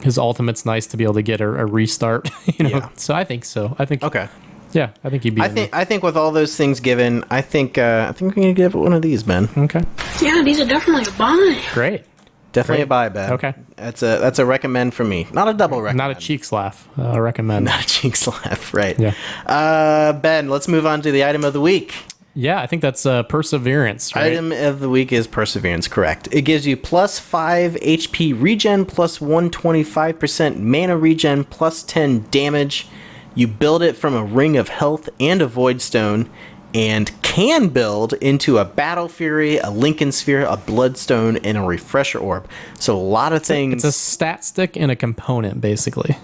His ultimate's nice to be able to get a restart. Yeah. So I think so. I think. Okay. Yeah, I think he'd be. I think with all those things given, I think we're gonna give it one of these, Ben. Okay. Yeah, these are definitely a buy. Great. Definitely a buy, Ben. Okay. That's a recommend for me. Not a double recommend. Not a cheek slap. Recommend. Not a cheek slap. Right. Yeah. Ben, let's move on to the item of the week. Yeah, I think that's Perseverance. Right? Item of the week is Perseverance, correct. It gives you plus 5 HP regen, plus 125% mana regen, plus 10 damage. You build it from a Ring of Health and a Void Stone, and can build into a Battle Fury, a Lincoln Sphere, a Bloodstone, and a Refresher Orb. So a lot of things. It's a stat stick and a component, basically.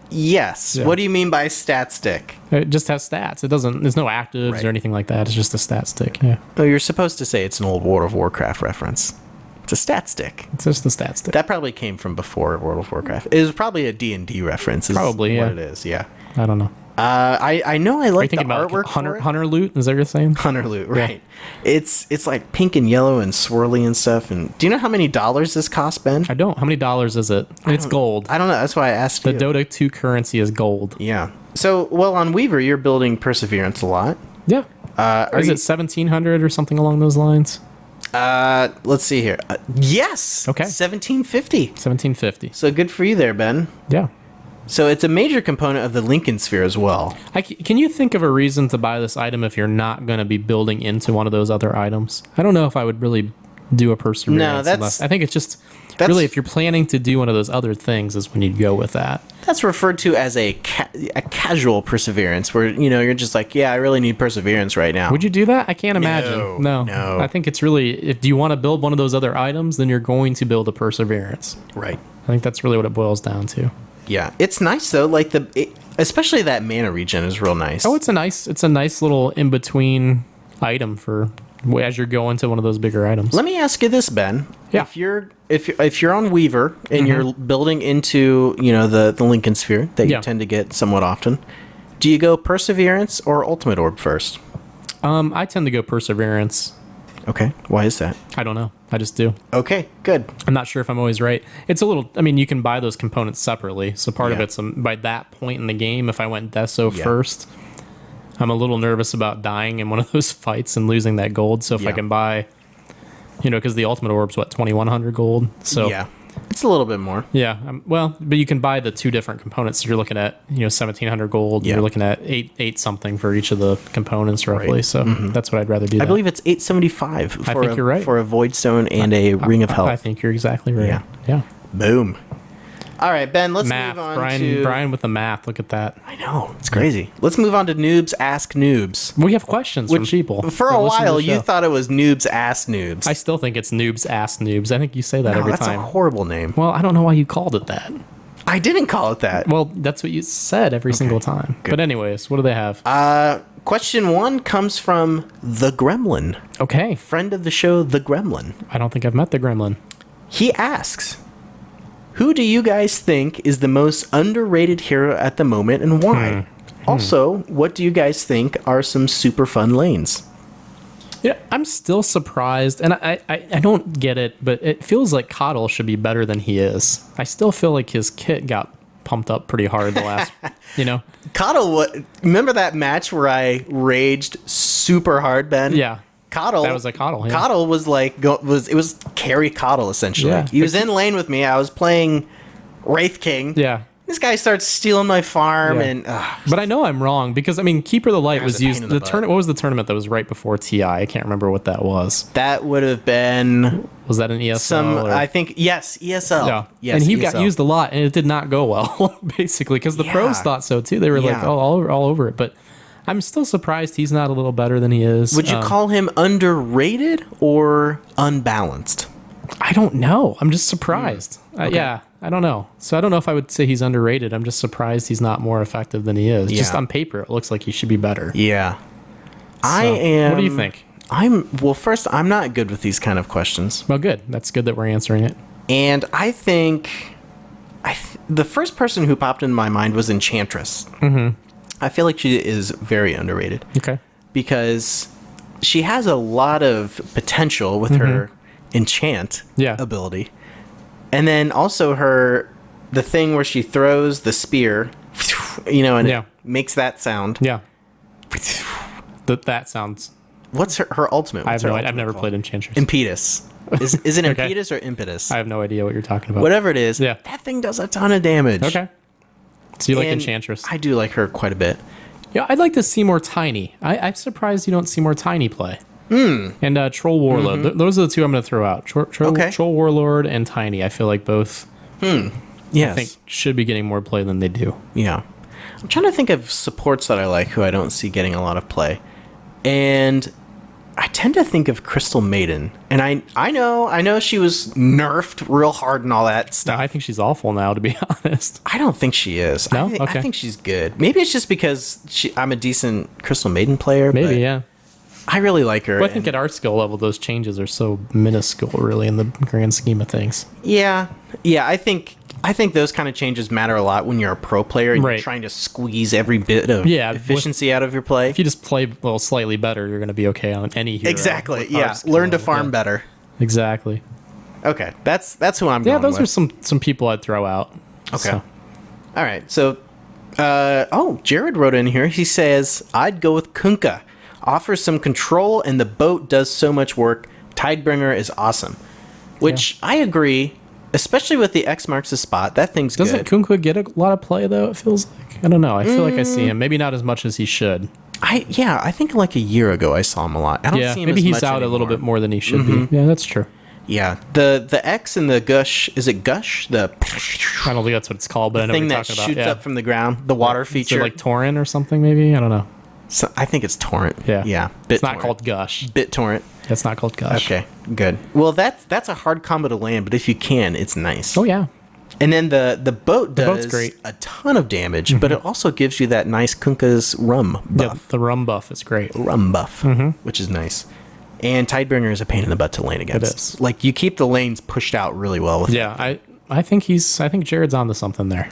Yes. Yeah. What do you mean by stat stick? It just has stats. There's no actives or anything like that. It's just a stat stick. Yeah. Oh, you're supposed to say it's an old World of Warcraft reference. It's a stat stick. It's just a stat stick. That probably came from before World of Warcraft. It was probably a D&D reference. Probably, what it is, yeah. I don't know. I know I Are you like the thinking about artwork hunter for it. hunter loot? Is that what you're saying? Hunter loot, right? It's like pink and yellow and swirly and stuff. And do you know how many dollars this cost, Ben? I don't. How many dollars is it? It's gold. I don't know. That's why I asked The you. Dota 2 currency is gold. Yeah. So, well, on Weaver, you're building Perseverance a lot. Yeah. Is you- it 1700 or something along those lines? Let's see here. Yes. Okay. 1750. 1750. So good for you there, Ben. Yeah. So it's a major component of the Lincoln Sphere as well. Can you think of a reason to buy this item if you're not going to be building into one of those other items? I don't know if I would really do a Perseverance. No, that's- unless, I think it's just that's- really if you're planning to do one of those other things is when you'd go with that. That's referred to as a casual Perseverance, where you're just like, yeah, I really need Perseverance right now. Would you do that? I can't imagine. no. I think it's really if you want to build one of those other items, then you're going to build a Perseverance. Right. I think that's really what it boils down to. Yeah, it's nice though. Like especially that mana regen is real nice. Oh, it's a nice little in between item for as you're going to one of those bigger items. Let me ask you this, Ben. Yeah. If you're on Weaver and you're building into the Lincoln Sphere that you Yeah. tend to get somewhat often, do you go Perseverance or Ultimate Orb first? I tend to go Perseverance. Okay, why is that? I don't know. I just do. Okay, good. I'm not sure if I'm always right. It's a little. I mean, you can buy those components separately. So part of Yeah. it's by that point in the game. If I went Deso Yeah. first, I'm a little nervous about dying in one of those fights and losing that gold. So if I Yeah. can buy, because the ultimate orb's 2,100 gold. So Yeah, it's a little bit more. yeah. But you can buy the two different components. So you're looking at 1,700 gold. And Yeah. you're looking at eight something for each of the components roughly. Right. So that's what I'd rather do. I believe it's 875 for think you're right. for a Void Stone and a Ring of Health. I think you're exactly right. Yeah. Yeah. Boom. All right, Ben, let's Math. move on Brian. to... Brian with the math. Look at that. I know, it's crazy. Let's move on to Noobs Ask Noobs. We have questions from people. For that a listen to while, the you show. thought it was Noobs Ask Noobs. I still think it's Noobs Ask Noobs. I think you say that No, every that's time. a horrible name. Well, I don't know why you called it that. I didn't call it that. Well, that's what you said every single time. good. But anyways, what do they have? Question 1 comes from The Gremlin. Okay. Friend of the show, The Gremlin. I don't think I've met the gremlin. He asks, who do you guys think is the most underrated hero at the moment and why? Also, what do you guys think are some super fun lanes? Yeah, I'm still surprised, and I don't get it, but it feels like Coddle should be better than he is. I still feel like his kit got pumped up pretty hard the last, Coddle, remember that match where I raged super hard, Ben? Yeah. Coddle. That was like Coddle, yeah. Coddle was like, it was carry Coddle essentially. Yeah. He was in lane with me. I was playing Wraith King. Yeah. This guy starts stealing my farm, Yeah. and But I know I'm wrong because Keeper of the Light That was was a pain used. in the The butt. tournament. What was the tournament that was right before TI? I can't remember what that was. that would have been Was that an ESL? some. or- I think yes, ESL. Yeah. Yes, and he ESL. got used a lot, and it did not go well, basically, because the Yeah. pros thought so too. They were like, Yeah. oh, all over it. But I'm still surprised he's not a little better than he is. Would you call him underrated or unbalanced? I don't know. I'm just surprised. Yeah, I don't know. So I don't know if I would say he's underrated. I'm just surprised he's not more effective than he is. Just Yeah. on paper, it looks like he should be better. Yeah, I So, am. What do you think? First, I'm not good with these kind of questions, Well, good. That's good that we're answering it. and I think the first person who popped into my mind was Enchantress. Mm-hmm. I feel like she is very underrated Okay. because she has a lot of potential with her enchant Yeah. ability, and then also the thing where she throws the spear, and Yeah. it makes that sound. Yeah. That sounds. What's her ultimate? I What's have her no idea. I've ultimate never called? played Enchantress. Impetus. Is it Okay. impetus or impetus? I have no idea what you're talking about. Whatever it is, Yeah. that thing does a ton of damage. Okay. So you like And Enchantress? I do like her quite a bit. Yeah, I'd like to see more Tiny. I'm surprised you don't see more Tiny play. And Troll Warlord. Those are the two I'm going to throw out. Okay. Troll Warlord and Tiny. I feel like both Yes. I think should be getting more play than they do. Yeah. I'm trying to think of supports that I like who I don't see getting a lot of play. And I tend to think of Crystal Maiden. And I know she was nerfed real hard and all that No, stuff. I think she's awful now, to be honest. I don't think she is. No? I Okay. think she's good. Maybe it's just because I'm a decent Crystal Maiden player. Maybe, but yeah. I really like her. But I think at our skill level, those changes are so minuscule, really, in the grand scheme of things. Yeah. I think those kind of changes matter a lot when you're a pro player and you're Right. trying to squeeze every bit of efficiency out of your play. If you just play slightly better, you're going to be okay on any hero. Exactly. with our Yeah. skill Learn to level. farm Yeah. better. Exactly. Okay. That's who I'm going Yeah, those with. are some people I'd throw out. Okay. So, All right. So, Jared wrote in here. He says, I'd go with Kunkka. Offers some control, and the boat does so much work. Tidebringer is awesome. Which I agree, especially with the X marks the spot. That thing's doesn't good. Kunkka get a lot of play, though, it feels like? I don't know. I feel like I see him. Maybe not as much as he should. I think like a year ago I saw him a lot. I don't Yeah, see him maybe as he's much out a little anymore. bit more than he should be. Yeah, that's true. Yeah. The X and the Gush, is it Gush? The I don't think that's what it's called, but I know thing what you're that talking shoots about. up from the ground, the water Is it feature. like Torrent or something, maybe? I don't know. So, I think it's Torrent. Yeah. Yeah. It's not BitTorrent. called Gush. BitTorrent. It's not called Gush. Okay, good. Well, that's a hard combo to land, but if you can, it's nice. Oh, yeah. And then the boat boat's does great. a ton of damage, but it also gives you that nice Kunkka's rum Yeah, buff. the rum buff is great. Rum buff, which is nice. And Tidebringer is a pain in the butt to lane against. is. Like, you keep the lanes pushed out really well with it. Yeah, I think Jared's onto something there.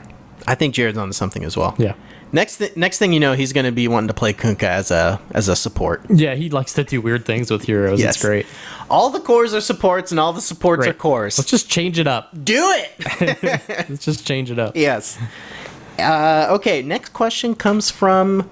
I think Jared's onto something as well. Yeah. Next thing you know, he's going to be wanting to play Kunkka as a support. Yeah, he likes to do weird things with heroes. Yes. It's great. All the cores are supports, and all the supports are cores. Let's just change it up. Do it! Let's just change it up. Yes. Okay, next question comes from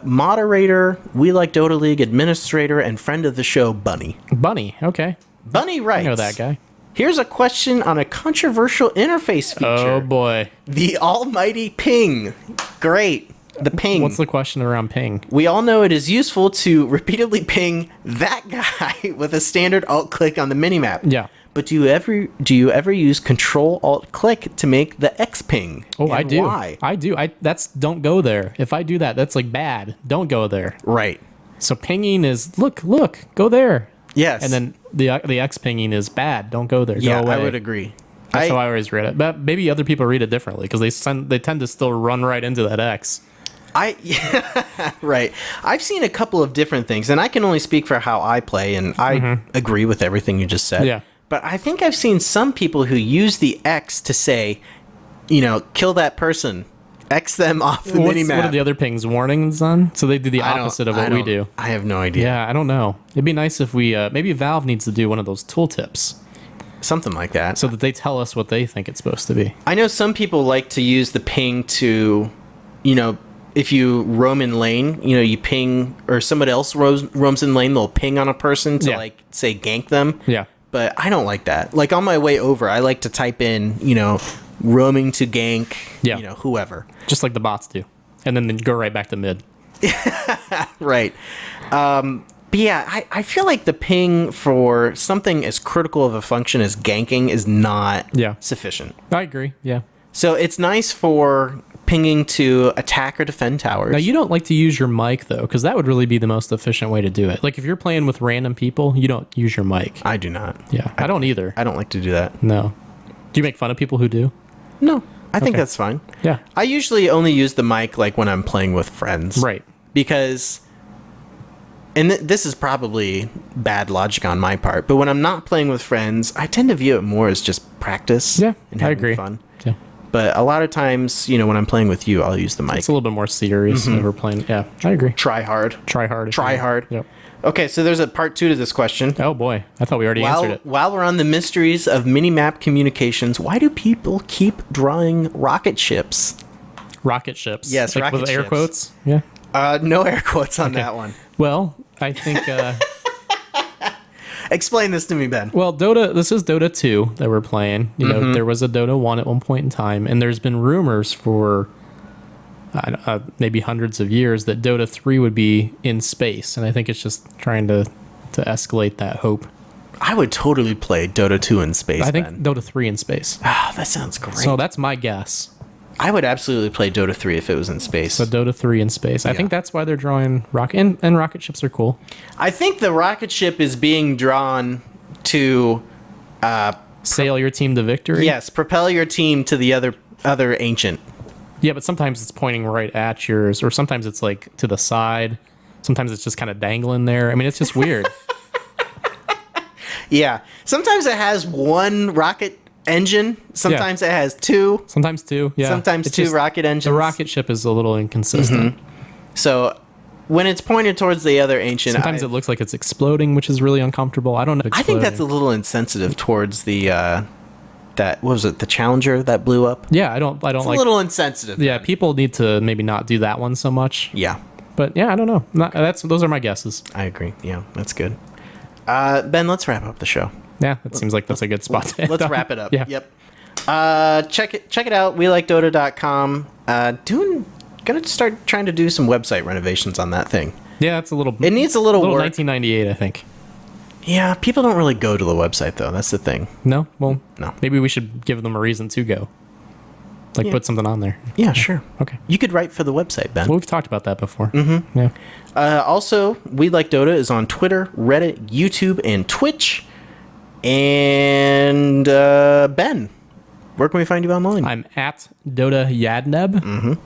moderator, We Like Dota League administrator, and friend of the show, Bunny. Bunny, okay. Bunny writes, I know that guy. Here's a question on a controversial interface feature. Oh, boy. The almighty ping. Great. The ping. What's the question around ping? We all know it is useful to repeatedly ping that guy with a standard alt-click on the minimap. Yeah. But do you ever use Control Alt Click to make the X ping? Oh, And I do. Why? I do. That's don't go there. If I do that, that's like bad. Don't go there. Right. So pinging is look, go there. Yes. And then the X pinging is bad. Don't go there. Yeah, go away. I would agree. That's how I always read it. But maybe other people read it differently because they tend to still run right into that X. Right. I've seen a couple of different things, and I can only speak for how I play, and I agree with everything you just said. Yeah. But I think I've seen some people who use the X to say, kill that person, X them off the minimap. What are the other pings? Warnings on? So they do the I don't- opposite of I what we don't- do. I have no idea. Yeah, I don't know. It'd be nice if we maybe Valve needs to do one of those tooltips Something like that. so that they tell us what they think it's supposed to be. I know some people like to use the ping to, if you roam in lane, you ping, or somebody else roams in lane, they'll ping on a person to, Yeah. say, gank them. Yeah. But I don't like that. Like, on my way over, I like to type in, roaming to gank, Yeah. whoever. Just like the bots do. And then go right back to mid. Right. But yeah, I feel like the ping for something as critical of a function as ganking is not sufficient. I agree. Yeah. So it's nice for pinging to attack or defend towers. Now, you don't like to use your mic, though, because that would really be the most efficient way to do it. Like, if you're playing with random people, you don't use your mic. I do not. Yeah. I don't either. I don't like to do that. No. Do you make fun of people who do? No, I think Okay. that's fine. Yeah. I usually only use the mic like when I'm playing with friends. Right. Because, and this is probably bad logic on my part, but when I'm not playing with friends, I tend to view it more as just practice. Yeah, and I having agree. fun. Yeah. But a lot of times, when I'm playing with you, I'll use the mic. It's a little bit more serious Mm-hmm. when we're playing. Yeah, I agree. Try hard. Try hard. Try hard. Yep. Okay, so there's a part 2 to this question. Oh, boy. I thought we already answered it. While we're on the mysteries of minimap communications, why do people keep drawing rocket ships? Rocket ships. Yes, like rocket with air ships. quotes. Yeah. No air quotes on that one. Well, I think... Explain this to me, Ben. Well, this is Dota 2 that we're playing. There was a Dota 1 at one point in time, and there's been rumors for maybe hundreds of years that Dota 3 would be in space, and I think it's just trying to escalate that hope. I would totally play Dota 2 in space, I think Ben. Dota 3 in space. Oh, that sounds great. So that's my guess. I would absolutely play Dota 3 if it was in space. So Dota 3 in space. I think that's why they're drawing rocket, and rocket ships are cool. I think the rocket ship is being drawn to, Sail your team to victory. yes, propel your team to the other ancient. Yeah, but sometimes it's pointing right at yours, or sometimes it's like to the side. Sometimes it's just kind of dangling there. I mean, it's just weird. Yeah. Sometimes it has one rocket engine. Sometimes it has two. Sometimes two. Yeah. Sometimes It's two just- rocket engines. The rocket ship is a little inconsistent. So when it's pointed towards the other ancient, Sometimes it looks like it's exploding, which is really uncomfortable. I don't know. I think that's a little insensitive towards the that what was it, the Challenger that blew up? Yeah, I don't It's a like. little insensitive. Yeah, people need to maybe not do that one so much. Yeah, But yeah, I don't know. Those are my guesses. I agree. Yeah, that's good. Ben, let's wrap up the show. Yeah, that seems like that's a good spot to end Let's on. wrap it up. Yeah. Yep. Check it out. WeLikeDota.com. Gonna start trying to do some website renovations on that thing. Yeah, it's a little. It needs a little work. 1998, I think. Yeah, people don't really go to the website though. That's the thing. No, well, No. Maybe we should give them a reason to go. Like Yeah. put something on there. Yeah, sure. Okay. You could write for the website, Ben. Well, we've talked about that before. Mm-hmm. Yeah. Also, We Like Dota is on Twitter, Reddit, YouTube, and Twitch. And Ben, where can we find you online? I'm at Dota Yadneb,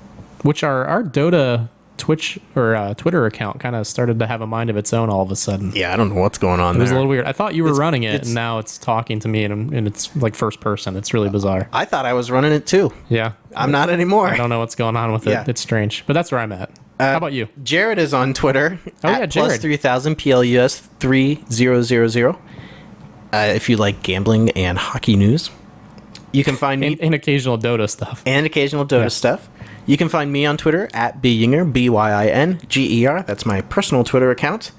which our Dota Twitch or Twitter account kind of started to have a mind of its own all of a sudden. Yeah, I don't know what's going on It was a there. little weird. I thought you were running it, it's- and now it's talking to me, and it's like first person. It's really bizarre. I thought I was running it too. Yeah. I'm not anymore. I don't know what's going on with Yeah. it. It's strange, but that's where I'm at. How about you? Jared is on Twitter. Oh, at yeah, Jared. Plus 3000 PLUS 3000. If you like gambling and hockey news, you can find me And occasional Dota stuff. and occasional Dota Yeah. stuff. You can find me on Twitter at byinger, BYINGER. That's my personal Twitter account.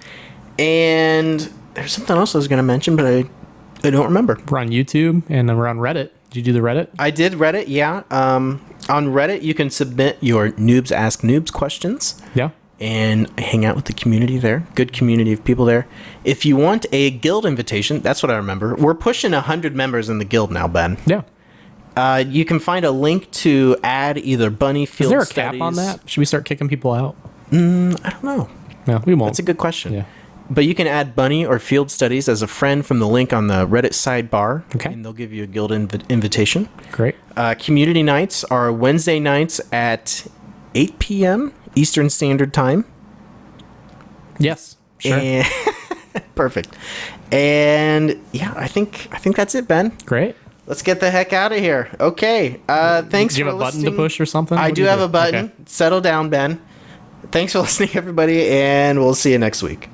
And there's something else I was going to mention, but I don't remember. We're on YouTube and then we're on Reddit. Did you do the Reddit? I did Reddit, yeah. On Reddit, you can submit your Noobs Ask Noobs questions Yeah. and hang out with the community there. Good community of people there. If you want a guild invitation, that's what I remember. We're pushing 100 members in the guild now, Ben. Yeah. You can find a link to add either Bunny Is Field there a Studies. cap on that? Should we start kicking people out? I don't know. No, we won't. That's a good question. Yeah. But you can add Bunny or Field Studies as a friend from the link on the Reddit sidebar. Okay. And they'll give you a guild invitation. Great. Community nights are Wednesday nights at 8 p.m. Eastern Standard Time. Yes. Sure. And perfect. And yeah, I think that's it, Ben. Great. Let's get the heck out of here. Okay. Thanks Do you for have a button listening. to push or something? I What do you have a button. Okay. Settle down, Ben. Thanks for listening, everybody, and we'll see you next week.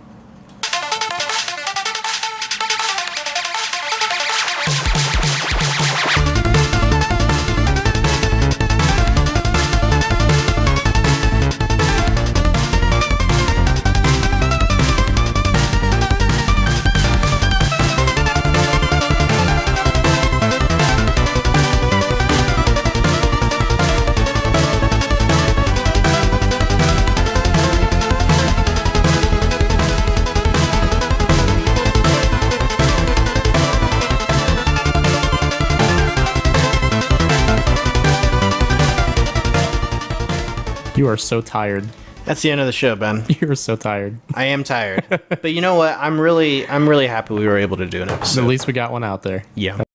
You are so tired. That's the end of the show, Ben. You're so tired. I am tired. But you know what? I'm really happy we were able to do an episode. At least we got one out there. Yeah.